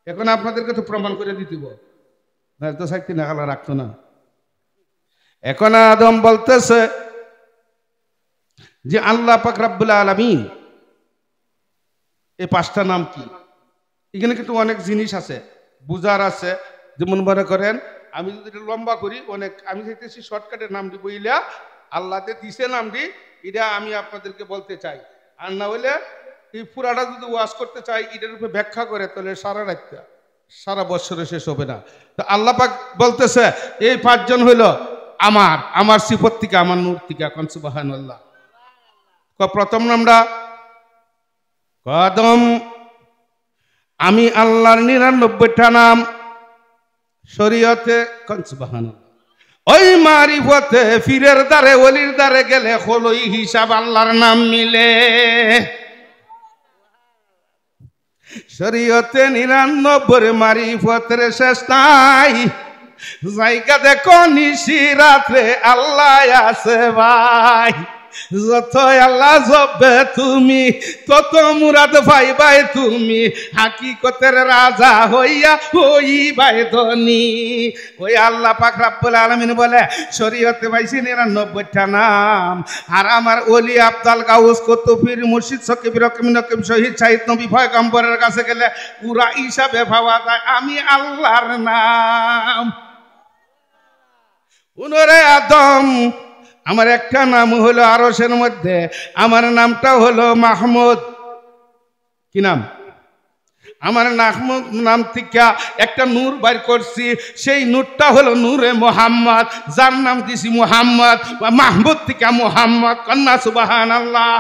এখন আপনাদেরকে তো প্রমাণ করে দিতেব না, তো সাইতে না খালা রাখতো না। এখন আদম বলতেছে যে আল্লাহ পাক রব্বুল আলামিন এই 5টা নাম কি? এখানে কিন্তু অনেক জিনিস আছে, বুঝার আছে। যেমন মনে করেন, আমি যদি লম্বা করি অনেক, আমি চাইতেছি শর্টকাটের নাম দিব। ইলা আল্লাহতে দিছে নামটি, এটা আমি আপনাদেরকে বলতে চাই। আর না হইলে এই পুরাটা যদি ওয়াজ করতে চাই, এটার উপরে ব্যাখ্যা করে, তাহলে সারা রাতটা সারা বছরে শেষ হবে না। তো আল্লাহ পাক বলতেছে এই 5 জন হইল আমার সিফত থেকে, আমার নূর থেকে। এখন সুবহানাল্লাহ। প্রথম নামটা কদম। আমি আল্লাহর 99টা নাম শরীয়তে, কোন সুবহানাল্লাহ। ওই মারিফতে ফিরের দ্বারে ওলির দ্বারে গেলে হলোই হিসাব আল্লাহর নাম মিলে। শরীয়তে 99 মারিফতের শেষ নাই, জায়গা দেখো নিশি রাত্রে আল্লাহ আছে ভাই। যত আল্লাহ জবে তুমি, তত মুরাদ পাইবাই তুমি, হাকিকতের রাজা হইয়া হইবাই ধনী। ওই আল্লাহ পাক রব্বুল আলামিন বলে শরীয়তে পাইছি 99টা নাম। আর আমার ওলি আব্দাল গাউস কুতুব পীর মুর্শিদ সকিব রকিম নকিব শহীদ সাহিদ নবী পয়গম্বরের কাছে গেলে পুরা হিসাবে পাওয়া যায় আমি আল্লাহর নাম। উনরে আদম, আমার একটা নাম হলো আরশের মধ্যে, আমার নামটা হলো মাহমুদ। কি নাম? আমার নাম থেকে একটা নূর বাইর করছি, সেই নূরটা হলো নূরে মোহাম্মদ, যার নাম দিছি মোহাম্মদ। মাহমুদ থেকে মোহাম্মদ, কন্যা সুবহানাল্লাহ।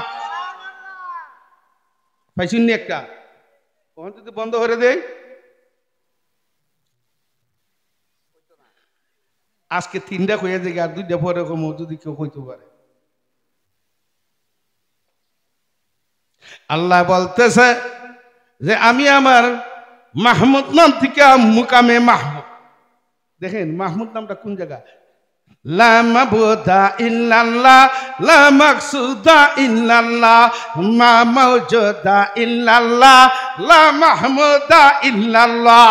পাইছেন একটা ওখান যদি বন্ধ করে দেয়, আজকে 3টা কইয়া দেখি, আর 2টা পরে কমো যদি কেউ কইতে পারে। আল্লাহ বলতেছে যে আমি আমার মাহমুদ নাম থেকে মুকামে মাহমুদ। দেখেন মাহমুদ নামটা কোন জায়গা? লা মাবুদা ইল্লাল্লাহ, লা মাকসুদা ইল্লাল্লাহ, মা মাওজুদা ইল্লাল্লাহ, লা মাহমুদা ইল্লাল্লাহ,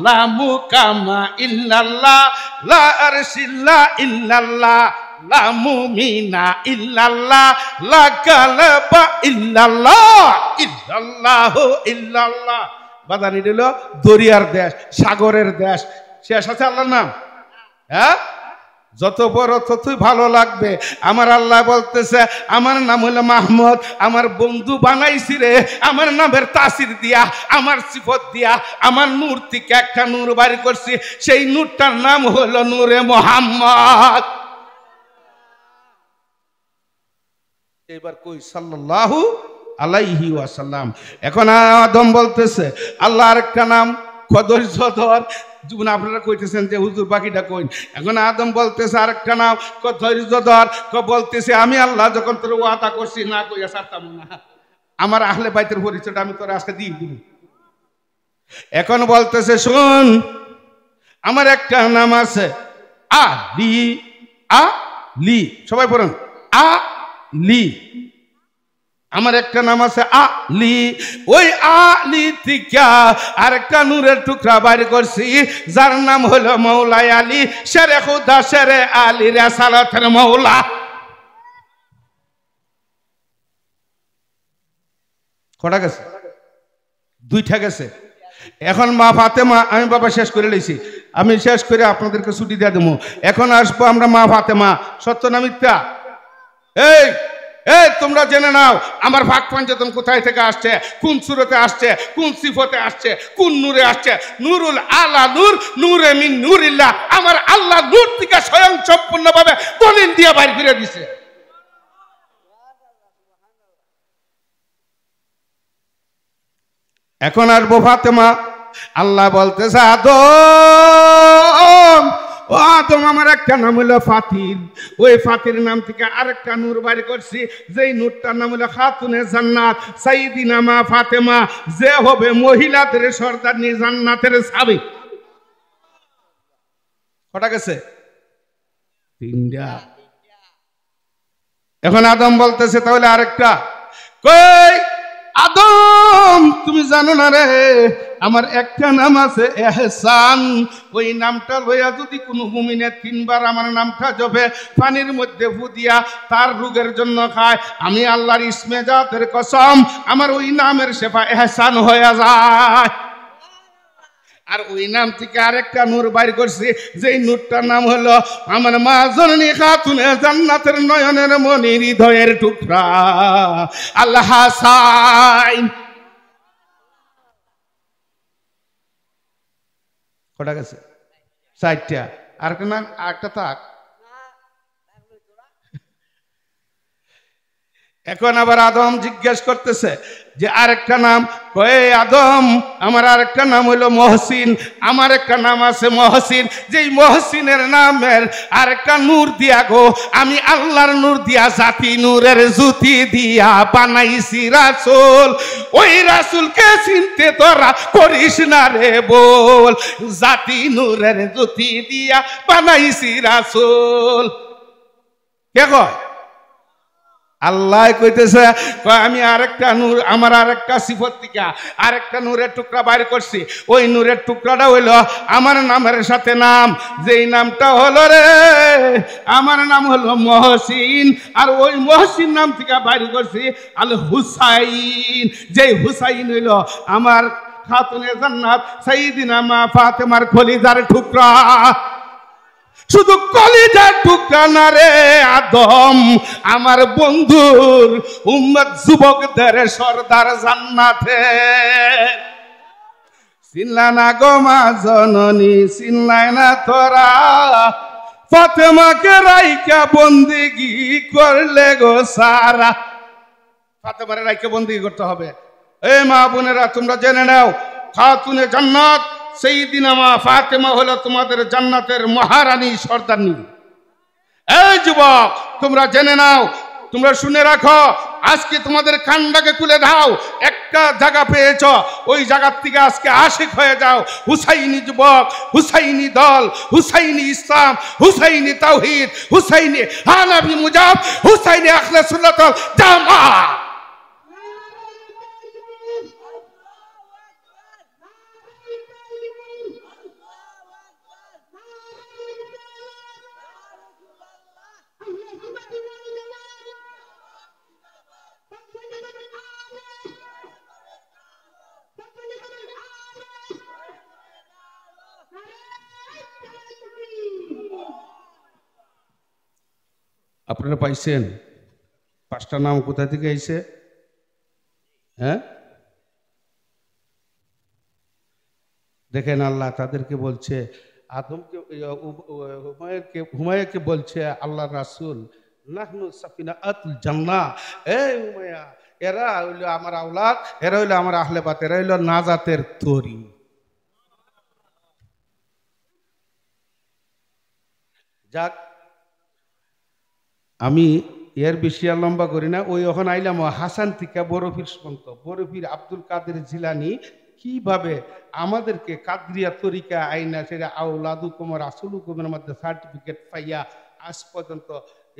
লা মুকামা ইল্লাল্লাহ, লা আরশিল্লা ইল্লাল্লাহ, লা মুমিনা ইল্লাল্লাহ, লা গালাবা ইল্লাল্লাহ, ইল্লাল্লাহু ইল্লাল্লাহ। বাদানি দিল দরিয়ার দেশ, সাগরের দেশ, শেষ আছে আল্লাহর নাম। হ্যাঁ, যত বড় ততই ভালো লাগবে। আমার আল্লাহ বলতেছে আমার নাম হলো মাহমুদ, আমার বন্ধু বানাইছি রে আমার নামের তাসির দিয়া, আমার সিফত দিয়া, আমার নূর থেকে একটা নূর বাড়ি করছি, সেই নূরটার নাম হলো নূরে মুহাম্মদ। এবার কই সাল্লাল্লাহু আলাইহি ওয়াসাল্লাম। এখন আদম বলতেছে আল্লাহ আরেকটা নাম ধৈর্য ধর। জীবন আপনারা কইতেছেন যে হুজুর বাকিটা কইন। এখন আদম বলতেছে আরেকটা নাম ধৈর্য ধর। বলতেছে আমি আল্লাহ যখন তোর ওয়াদা করছি না কইয়া ছাড়তাম না, আমার আহলে বাইতের পরিচয়টা আমি তোর আজকে দিয়ে দিব। এখন বলতেছে শোন, আমার একটা নাম আছে আলী। আলী সবাই পড়ুন, আলী। আমার একটা নাম আছে আলী। ওই আলী থেকে আরেকটা নূরের টুকরা বাইর করছি, যার নাম হলো মৌলা আলী, শেরে খুদা শেরে আলী রেসালাতের মৌলা। কটা গেছে? 2টা গেছে। এখন মা ফাতেমা, আমি বাবা শেষ করে লইছি, আমি শেষ করে আপনাদেরকে ছুটি দিয়ে দেবো। এখন আসবো আমরা মা ফাতেমা, সত্য না মিথ্যা? এই এই তোমরা জেনে নাও আমার ভাগ পঞ্চতন কোথায় থেকে আসছে, কোন সুরতে আসছে, কোন সিফতে আসছে, কোন নূরে আসছে। নূরুল আলা নূর, নূরে মিন নূরিল্লাহ। আমার আল্লাহ নূর থেকে স্বয়ং সম্পূর্ণভাবে দলিল দিয়ে বাইর করে দিছে। এখন আসবো ফাতেমা। আল্লাহ বলতেছে আদম, ও আদম আমার একটা নাম হলো ফাতির। ওই ফাতির নাম থেকে আরেকটা নূর বাড়ি করছি, যেই নূরটার নাম হলো খাতুনে জান্নাত সাইয়্যিদিনা মা ফাতেমা, যে হবে মহিলাদের সর্দারনি, জান্নাতের চাবি। কটা গেছে? 3টা। এখন আদম বলতেছে তাহলে আরেকটা কই? আদম তুমি জানো না রে আমার একটা নাম আছে এহসান। ওই নামটা লইয়া যদি কোনো মুমিনে 3বার আমার নামটা জপে, পানির মধ্যে ফু দিয়া তার রোগের জন্য খায়, আমি আল্লাহর ইসমে জাতের কসম আমার ওই নামের শেফা এহসান হয়ে যায়। আর ওই নাম থেকে আরেকটা নূর বাইর করছি, যেই নূরটার নাম হলো আমার মা জননী খাতুনে জান্নাতের নয়নের মনি, হৃদয়ের টুকরা আল্লাহ হাসাইন। কটা গেছে? 4টা। আরেকটা নাম, আরেকটা থাক। এখন আবার আদম জিজ্ঞেস করতেছে যে আরেকটা নাম কয়ে? আদম আমার আরেকটা নাম হইল মহসিন। আমার একটা নাম আছে মহসিন, যেই মহসিনের নামের আরেকটা নূর দিয়া গো আমি আল্লাহর নূর দিয়া, জাতি নূরের জ্যোতি দিয়া বানাইছি রাসূল। ওই রাসূলকে চিনতে তোরা করিস না রে বল, জাতি নূরের জ্যোতি দিয়া বানাইছি রাসূল। কে কয়? আল্লাহ কইতেছে আমি আরেকটা নূর, আমার আরেকটা সিফত থেকে আরেকটা নূরের টুকরা বাইর করছি। ওই নূরের টুকরাটা হইল আমার নামের সাথে নাম, যেই নামটা হলো রে আমার নাম হলো মহসিন। আর ওই মহসিন নাম থেকে বাইর করছি আল হুসাইন, যেই হুসাইন হইল আমার খাতুনে জান্নাত সাইয়্যিদিনা মা ফাতেমার কলিজার টুকরা। শুধু কলিজার টুকরা না রে আদম, আমার বন্ধুর উম্মত যুবকদের সর্দার জান্নাতে। চিনলা না গো মা জননী, চিনলাই না তোরা, ফাতেমাকে রাইকা বন্দিগি করলে গো সারা। ফাতেমারে রাইকা বন্দিগি করতে হবে, এ মা বোনেরা, তোমরা জেনে নাও, খাতুনে জান্নাত সাইয়্যিদিনা মা ফাতেমা হলো তোমাদের জান্নাতের মহারানী, সর্দারনী। এই যুবক, তোমরা জেনে নাও, তোমরা শুনে রাখো, আজকে তোমাদের কান্ডাকে খুলে দাও। একটা জায়গা পেয়েছ, ওই জায়গার থেকে আজকে আশিক হয়ে যাও। হুসাইনি যুবক, হুসাইনি দল, হুসাইনি ইসলাম, হুসাইনি তাওহীদ, হুসাইনি হানাফি মুজাব, হুসাইনি আহলে সুন্নাত ওয়াল জামাত। আপনারা পাইছেন? পাঁচটা নাম কোথা থেকে আইছে? হ্যাঁ, দেখেন, আল্লাহ তাদেরকে বলছে, আদমকে, হুমায়ুনকে বলছে আল্লাহ রাসূল, নাহনু সাফিনাতুল জান্নাহ। এই হুমায়ুন, এরা হইল আমার আওলাদ, এরা হইল আমার আহলে বাত, এরা হইল নাজাতের তরি। যাক, আমি এর বেশি আর লম্বা করি না। ওই ওখানে আইলাম হাসান থেকে বরফির সন্ত, বরফির আব্দুল কাদের জিলানি কিভাবে আমাদেরকে কাদরিয়া তরিকা আইনা সেটা আওলাদু কুমার আসলু কুমার মধ্যে সার্টিফিকেট পাইয়া আজ পর্যন্ত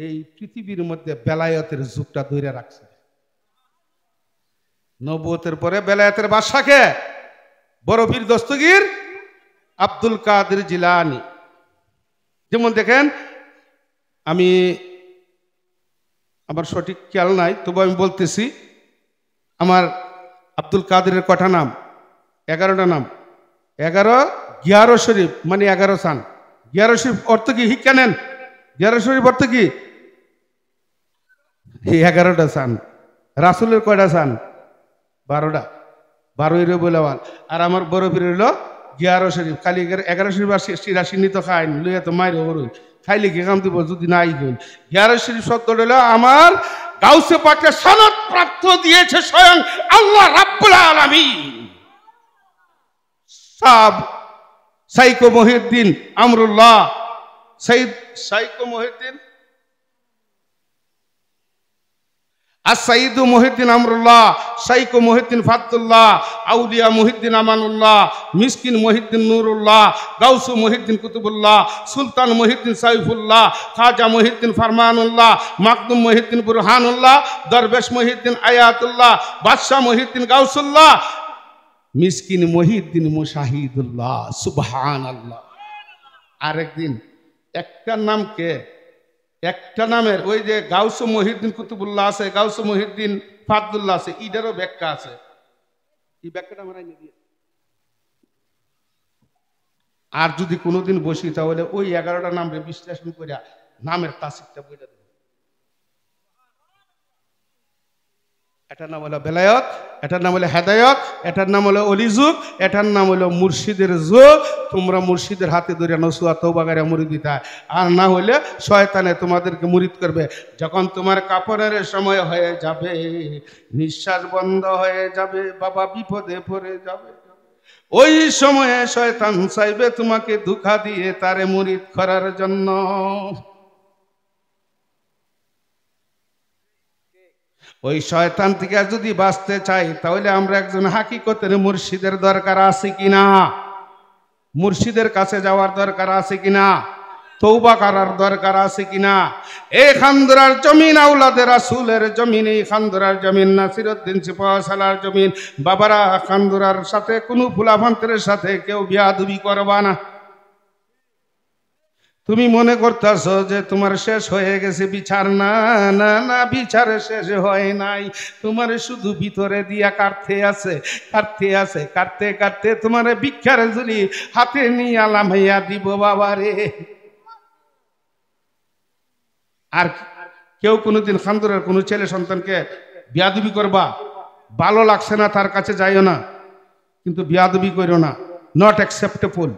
এই পৃথিবীর মধ্যে বেলায়েতের যুগটা ধরে রাখছে। নবুয়তের পরে বেলায়েতের বাদশাকে বরফির দস্তগীর আব্দুল কাদের জিলানি। যেমন দেখেন, আমি আমার সঠিক খেয়াল নাই, তবু আমি বলতেছি, আমার আব্দুল কাদেরের কটা নাম? 11টা নাম। 11 শরীফ মানে 11 সান। 11 শরীফ অর্থ কি? শিক্ষা নেন। 11 শরীফ অর্থ কি? 11টা সান। রাসূলের কয়টা সান? 12টা। 12 বলে বল। আর আমার বড় পীর হইল 11 শরীফ। খালি 11 শরীফ আর সিরাশিনি তো খাইন, লইয়া তো মাইর হরুন, খাইলে কি কাম দিব যদি নাই গইল। 11 শরীফ শব্দ হইল আমার গাউসে পাকে সনদ প্রাপ্ত দিয়েছে স্বয়ং আল্লাহ রাব্বুল আলামিন। সাব সাইকো মহিউদ্দিন আমরুল্লাহ, সাইকো মহিউদ্দিন সাইয়্যিদু মুহিউদ্দিন আমরুল্লাহ, সাইকো মুহিউদ্দিন ফাতুল্লাহ, আউলিয়া মুহিউদ্দিন আমানুল্লাহ, মিসকিন মুহিউদ্দিন নুরুল্লাহ, গাউসু মুহিউদ্দিন কুতুবুল্লাহ, সুলতান মুহিউদ্দিন সাইফুল্লাহ, খাজা মুহিউদ্দিন ফরমানুল্লাহ, মাকদুম মুহিউদ্দিন বুরহানুল্লাহ, দরবেশ মুহিউদ্দিন আয়াতুল্লাহ, বাদশাহ মুহিউদ্দিন গাউসুল্লাহ, মিসকিন মুহিউদ্দিন মুশাহিদুল্লাহ। সুবহানাল্লাহ। আরেকদিন একটা নামকে, একটা নামের ওই যে গাউসু মুহিউদ্দিন কুতুবুল্লাহ আছে, গাউসু মুহিউদ্দিন ফাদুল্লাহ আছে, ইটারও ব্যাখ্যা আছে। এই ব্যাখ্যাটা আমরা নিয়ে দিয়ে, আর যদি কোনোদিন বসি তাহলে ওই 11টা নামে বিশ্লেষণ করে নামের তাসিরটা বইটা দেব। এটার নাম হলো বেলায়েত, এটার নাম হলো হেদায়েত, এটার নাম হলো অলি যুগ, এটার নাম হলো মুর্শিদের যুগ। তোমরা মুর্শিদের হাতে ধরে নসুয়া তওবা করে মুরিদ দিতা, আর না হলে শয়তানে তোমাদেরকে মুরিদ করবে। যখন তোমার কাপড়ের সময় হয়ে যাবে, নিঃশ্বাস বন্ধ হয়ে যাবে, বাবা বিপদে পড়ে যাবে, ওই সময়ে শয়তান চাইবে তোমাকে ধোঁকা দিয়ে তারে মুরিদ করার জন্য। ওই শয়তান থেকে যদি বাঁচতে চাই তাহলে আমরা একজন হাকিকতের মুর্শিদের দরকার আছে কিনা, মুর্শিদের কাছে যাওয়ার দরকার আছে কিনা, তওবা করার দরকার আছে কিনা। এই খানদরার জমিন আওলাদের রাসূলের জমিন, এই খানদরার জমিন নাসিরউদ্দিন সিপাহসালার জমিন। বাবারা, খানদরার সাথে কোনো ফুলাফান্তের সাথে কেউ বিয়াদবি করবা না। তুমি মনে করতেছ যে তোমার শেষ হয়ে গেছে বিচার, না না না, বিচার শেষ হয় নাই। তোমার শুধু ভিতরে দিয়া কাটতে আছে, কাটতে আছে, কাটতে কাটতে তোমার ভিক্ষার ঝুলি হাতে নিয়ে আলাম হইয়া দিব বাবারে। আর কেউ কোনোদিন খানদরের কোনো ছেলে সন্তানকে বিয়াদবি করবা, ভালো লাগছে না তার কাছে যাইও না, কিন্তু বিয়াদবি করো না। নট অ্যাকসেপ্টেবল,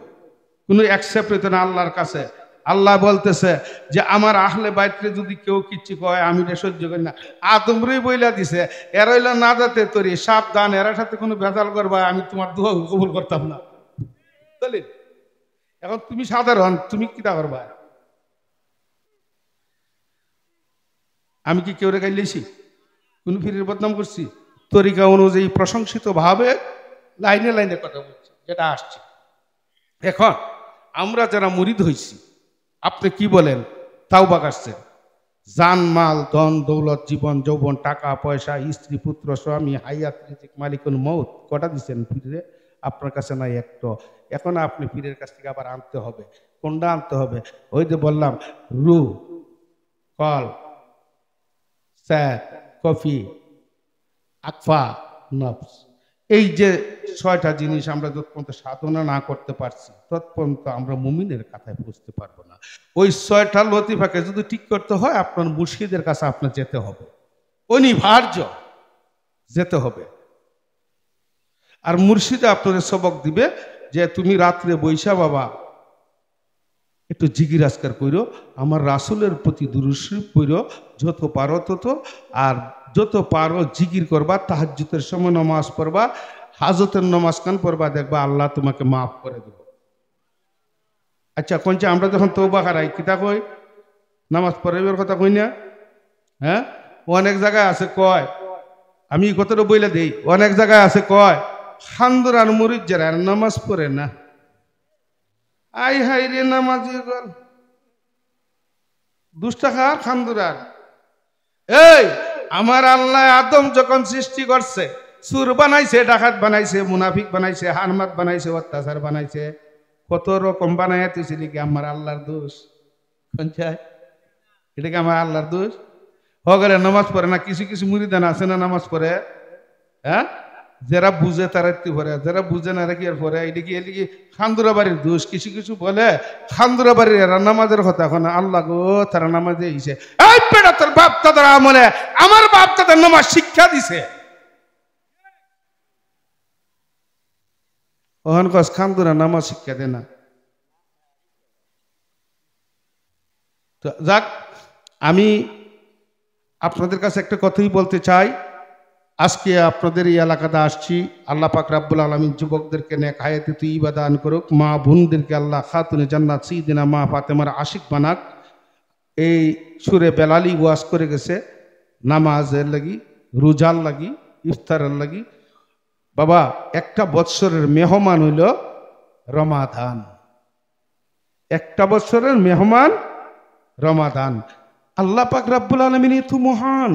কোনো অ্যাকসেপ্ট হইতো না আল্লাহর কাছে। আল্লাহ বলতেছে যে আমার আহলে বাইতরে যদি কেউ কিচ্ছু কয় আমি এটা সহ্য করি না। আদমরেই বইলা দিছে এরা হইলা না যাতে তরি সাবধান, এরার সাথে কোনো ভেজাল করবা আমি তোমার দোয়া কবুল করতাম না। বুঝলেন? এখন তুমি সাধারণ, তুমি কিতা করবা? আমি কি কেউ রেখাই লেছি? কোন ফিরের বদনাম করছি? তরিকা অনুযায়ী প্রশংসিত ভাবে লাইনে লাইনে কথা বলছি যেটা আসছে। এখন আমরা যারা মুরিদ হইছি, আপনি কি বলেন? তাওবা করছেন, জান মাল ধন দৌলত জীবন যৌবন টাকা পয়সা স্ত্রী পুত্র স্বামী হায়াত রিজিক মালিকুল মউত কটা দিচ্ছেন পীরে? আপনার কাছে নাই একটা। এখন আপনি পীরের কাছ থেকে আবার আনতে হবে। কোনটা আনতে হবে? ওই যে বললাম রু, কল, চা, কফি, আকফা, নফস, এই যে 6টা জিনিস আমরা যতপর্যন্ত সাধনা না করতে পারছি ততপর্যন্ত আমরা মুমিনের কথায় বুঝতে পারবো না। ওই 6টা লতিফাকে যদি ঠিক করতে হয় আপনার মুর্শিদের কাছে আপনার যেতে হবে, অনিবার্য যেতে হবে। আর মুর্শিদে আপনাদের সবক দিবে যে তুমি রাত্রে বৈশা বাবা একটু জিকির আজকার কইরো, আমার রাসূলের প্রতি দুরূদ শরীফ পড়ো যত পারো তত, আর যত পারো জিকির করবা, তাহাজ্জুদের সময় নামাজ পড়বা, হাজতের নামাজ কান পড়বা, দেখবা আল্লাহ তোমাকে মাফ করে দেব। আচ্ছা কোনটা আমরা যখন তওবা করাই কিতা কই? নামাজ পড়াইবার কথা কই না? হ্যাঁ, অনেক জায়গায় আছে কয়, আমি কতটা বইলা দেই, অনেক জায়গায় আছে কয় খান্দুরার মুরিদ যারা নামাজ পড়ে না, আই হাই রে নামাজি গল দুষ্টাখার খান্দুরার। এই আমার আল্লাহ আদম যখন সৃষ্টি করছে সুর বানাইছে, ডাকাত বানাইছে, মুনাফিক বানাইছে, হারমাত বানাইছে, অত্যাচার বানাইছে, কত রকম বানাইয়া তুইছিল কি আমার আল্লাহর দোষ? পঞ্চায়েত এটা কি আমার আল্লাহর দোষ? হগরে নামাজ পড়ে না, কিছু কিছু মুরিদান আছে না নামাজ পড়ে, হ্যাঁ, যারা বুঝে তারা একটু পড়ে, যারা বুঝে না কি আর পড়ে। এটা কি খান্দুরা বাড়ির দোষ? কিছু কিছু বলে খান্দুরা বাড়ির এরা নামাজের কথা এখন আল্লাহ গো তারা নামাজে ইসে, এই পেটা তোর বাপ দাদার আমলে আমার বাপ দাদার নামাজ শিক্ষা দিছে। ওখান কস খান্দুরা নামাজ শিক্ষা দেয় না। তো যাক, আমি আপনাদের কাছে একটা কথাই বলতে চাই। আজকে আপনাদের এই এলাকাতে আসছি, আল্লাহ পাক রাব্বুল আলামিন যুবকদেরকে নেক হায়াতে তৈয়্যিবা দান করুক, মা বোনদেরকে আল্লাহ খাতুনে জান্নাত সাইয়্যিদিনা মা ফাতেমার আশিক বানাক। এই সুরে বেলালি ওয়াজ করে গেছে নামাজের লাগি, রোজার লাগি, ইফতারের লাগি। বাবা একটা বৎসরের মেহমান হইল রমাদান, একটা বৎসরের মেহমান রমাদান। আল্লাহ পাক রাব্বুল আলামিন এত মহান,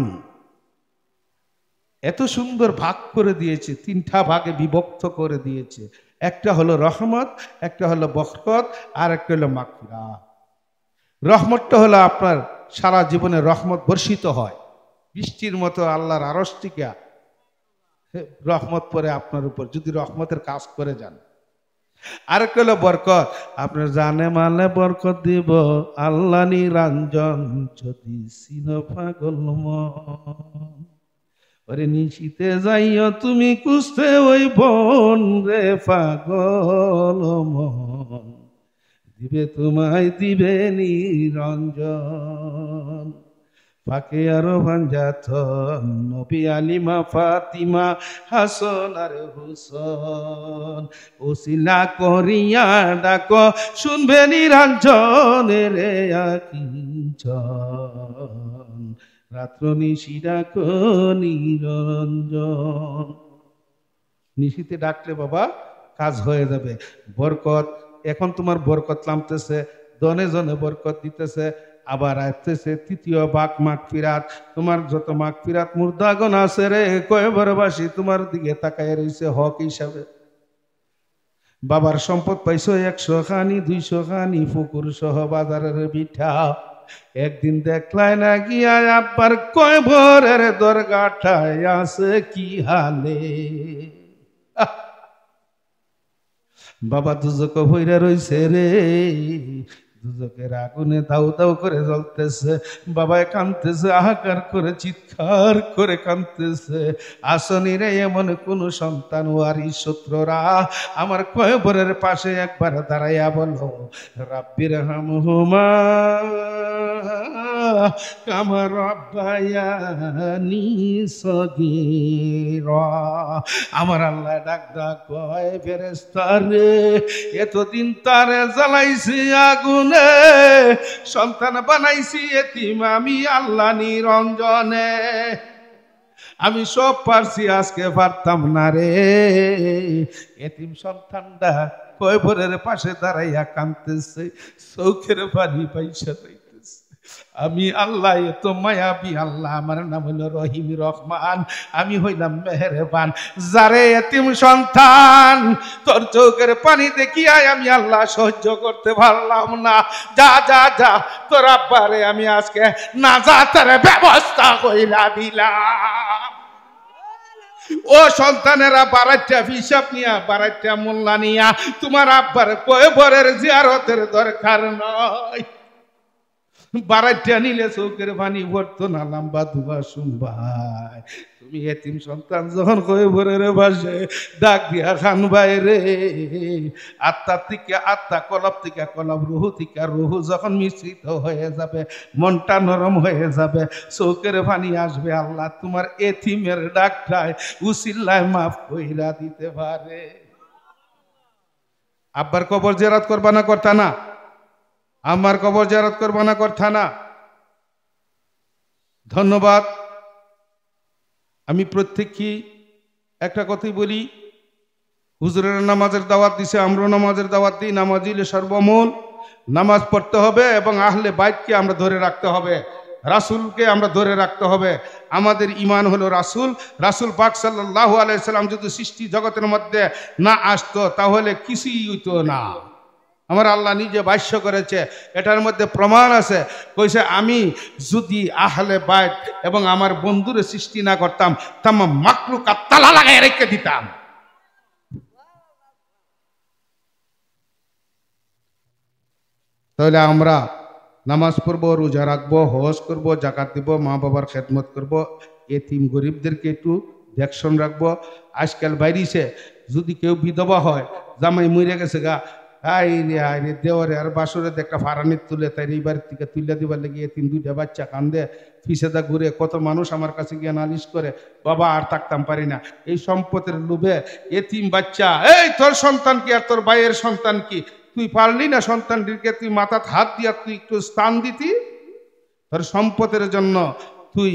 এত সুন্দর ভাগ করে দিয়েছে, 3টা ভাগে বিভক্ত করে দিয়েছে। একটা হলো রহমত, একটা হলো বরকত, আর একটা হলো মাগফিরাত। রহমতটা হলো আপনার সারা জীবনে রহমত বর্ষিত হয়, বৃষ্টির মতো আল্লাহর আরশ থেকে রহমত পড়ে আপনার উপর যদি রহমতের কাজ করে যান। আরেকটা হলো বরকত, আপনার জানে মালে বরকত দিব আল্লাহ নিরঞ্জন যদি সিন পাগল মন। ওরে নিশিতে যাইও তুমি কুস্তে ওই বন রে পাগল মন, দিবে তোমায় দিবে নিরঞ্জন। পাকে আরো ভাঞ্জাথন নবী আলিমা ফাতিমা হাসন আর হুসন, ওসিলা করিয়া ডাক শুনবে নিরঞ্জনে রে আকিঞ্চন, রাত্র নিশি ডাক নিরঞ্জন। নিশিতে ডাকলে বাবা কাজ হয়ে যাবে। বরকত, এখন তোমার বরকত নামতেছে, দনে জনে বরকত দিতেছে, আবার আসতেছে 3য় ভাগ মাগফিরাত। তোমার যত মাগফিরাত মুর্দাগণ আছে রে কয়বারবাসী তোমার দিকে তাকায় রইছে হক হিসাবে। বাবার সম্পদ পাইছো 100 খানি 200 খানি, পুকুর সহ বাজারের পিঠা। একদিন দেখলাই না গিয়া আব্বার কয় ভরের দরগাটায় আছে কি হালে। বাবা দুজক ভইরা রইছে রে, দুজকের আগুনে দাউ দাউ করে জ্বলতেছে, বাবায় কাঁদতেছে, হাহাকার করে চিৎকার করে কাঁদতেছে। আসনি রে এমন কোন সন্তান ওয়ারি সূত্ররা আমার কবরের পাশে একবার দাঁড়াইয়া বলো, রাব্বির হামহুমা কামা রাব্বায়ানি সগীরা। আমার আল্লাহ ডাক ডাক কয়, ফেরেশতা রে, এতদিন তারে জ্বালাইছি আগুনে, সন্তান বানাইছি এতিম আমি আল্লাহ নিরঞ্জনে। আমি সব পারছি, আজকে পারতাম না রে। এতিম সন্তানটা কবরের পাশে দাঁড়াইয়া কাঁদতেছে, চোখের পানি পয়সা দিতেছে। আমি আল্লাহ এত মায়াবী আল্লাহ, আমার নাম হইল রহিম রহমান, আমি হইলাম মেহেরবান। যারে এতিম সন্তান তোর চোখের পানি দেখিয়াই আমি আল্লাহ সহ্য করতে পারলাম না। যা যা যা, তোর আব্বারে আমি আজকে নাজাতের ব্যবস্থা কইরা দিলাম। ও সন্তানেরা, বারাইটা হিসাব নিয়া, বারাইটা মোল্লা নিয়া তোমার আব্বার কবরের জিয়ারতের দরকার নয়। বারাইটা নিলে চোখের পানি ভরতো না, লম্বা দুবা শুনবাই। তুমি এতিম সন্তান যখন কবরের পাশে ডাক দিয়া খান বাইরে, আত্মার থেকে আত্মা, কলব থেকে কলব, রুহু থেকে রুহু যখন মিশ্রিত হয়ে যাবে, মনটা নরম হয়ে যাবে, চোখের পানি আসবে, আল্লাহ তোমার এতিমের ডাকটায় উসিল্লায় মাফ কইরা দিতে পারে। আব্বার কবর জিয়ারত করবা না, করতা না? আমার কবর জিয়ারত করবা না, করতা না? ধন্যবাদ। আমি প্রত্যেককে একটা কথাই বলি, হুজুরের নামাজের দাওয়াত দিছে, আমরাও নামাজের দাওয়াত দিই। নামাজ হইলে সর্বমূল, নামাজ পড়তে হবে এবং আহলে বাইতকে আমরা ধরে রাখতে হবে, রাসূলকে আমরা ধরে রাখতে হবে। আমাদের ঈমান হলো রাসূল। রাসূল পাক সাল্লাল্লাহু আলাইহি সাল্লাম যদি সৃষ্টি জগতের মধ্যে না আসতো তাহলে কিছুই হইতো না। আমার আল্লাহ নিজে ভাষ্য করেছে, এটার মধ্যে প্রমাণ আছে। কইছে, আমি যদি আহলে বাইত এবং আমার বন্ধুরে সৃষ্টি না করতাম, তামাম মাখলুকাত তালা লাগাই রেখে দিতাম। তাহলে আমরা নামাজ পড়বো, রোজা রাখবো, হজ করবো, জাকাত দিব, মা বাবার খেদমত করব, এতিম গরিবদেরকে একটু দেখশন রাখবো। আজকাল বাইরেছে, যদি কেউ বিধবা হয়, জামাই মরে গেছে গা, আইরে দেওয়ারে আর বাসরে একটা ফারানির তুলে তাই এই বাড়ির থেকে তুলে দিবার লেগে এতিম দুইটা বাচ্চা কান্দে, ফিসেদা ঘুরে কত মানুষ আমার কাছে গিয়ে নালিশ করে, বাবা আর থাকতাম পারি না। এই সম্পদের লোভে এতিম বাচ্চা, এই তোর সন্তান কি আর তোর ভাইয়ের সন্তান কি, তুই পারলি না সন্তানটিকে তুই মাথাত হাত দিয়া তুই একটু স্থান দিতি? তোর সম্পদের জন্য তুই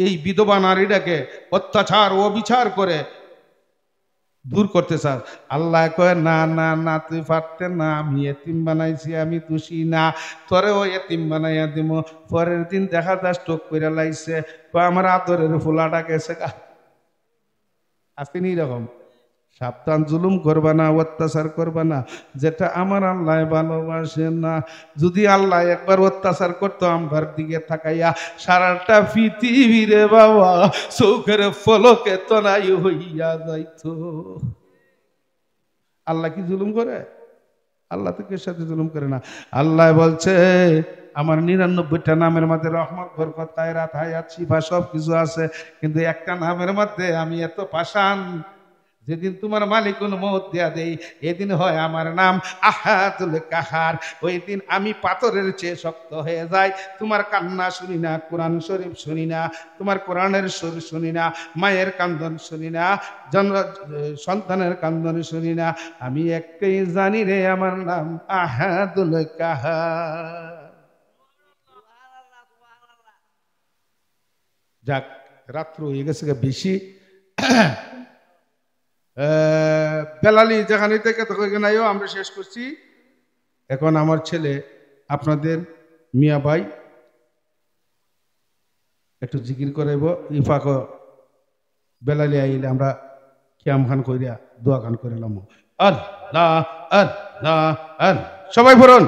এই বিধবা নারীটাকে অত্যাচার ও অবিচার করে দূর করতে চাস। আল্লাহ কয়, না না না, তুই পারতে না, আমি এতিম বানাইছি, আমি দোষী না, তোরে ও এতিম বানাইয়া দিব। পরের দিন দেখা যায় স্ট্রোক করে লাইছে, আমার আদরের ফুলাটা গেছে গা। আসেনি এরকম? সাবধান, জুলুম করবা না, অত্যাচার করবা না, যেটা আমার আল্লাহ ভালোবাসে না। যদি আল্লাহ একবার অত্যাচার করতো আমার দিকে তাকাইয়া, সারাটা পৃথিবীরে বাবা চোখের ফলকে তনাই হইয়া যাইতো। আল্লাহ কি জুলুম করে? আল্লাহ তো কেউ সাথে জুলুম করে না। আল্লাহ বলছে, আমার 99টা নামের মধ্যে রহমত, বরকত, খায়রাত, হায়াত, শিফা সব কিছু আছে, কিন্তু একটা নামের মধ্যে আমি এত পাষাণ, যেদিন তোমার মালিকুল মউত দেয়া দেই, এদিন হয় আমার নাম আহাদুল কাহার। ওই দিন আমি পাথরের চেয়ে শক্ত হয়ে যাই। তোমার কান্না শুনি না, কোরআন শরীফ শুনি না, তোমার কোরআনের সুর শুনি না, মায়ের কান্দন শুনি না, সন্তানের কান্দন শুনি না। আমি একটাই জানি রে, আমার নাম আহাদুল কাহার। যাক, রাত্র হয়ে গেছে বেশি। বেলালি যেখানে থেকে নাইও আমরা শেষ করছি। এখন আমার ছেলে আপনাদের মিয়া ভাই একটু জিকির করাইব। ইফাক বেলালি আইলে আমরা কিয়াম খান করিয়া দোয়া খান করিলাম। আল্লাহ আল্লাহ আল্লাহ, সবাই পড়ুন।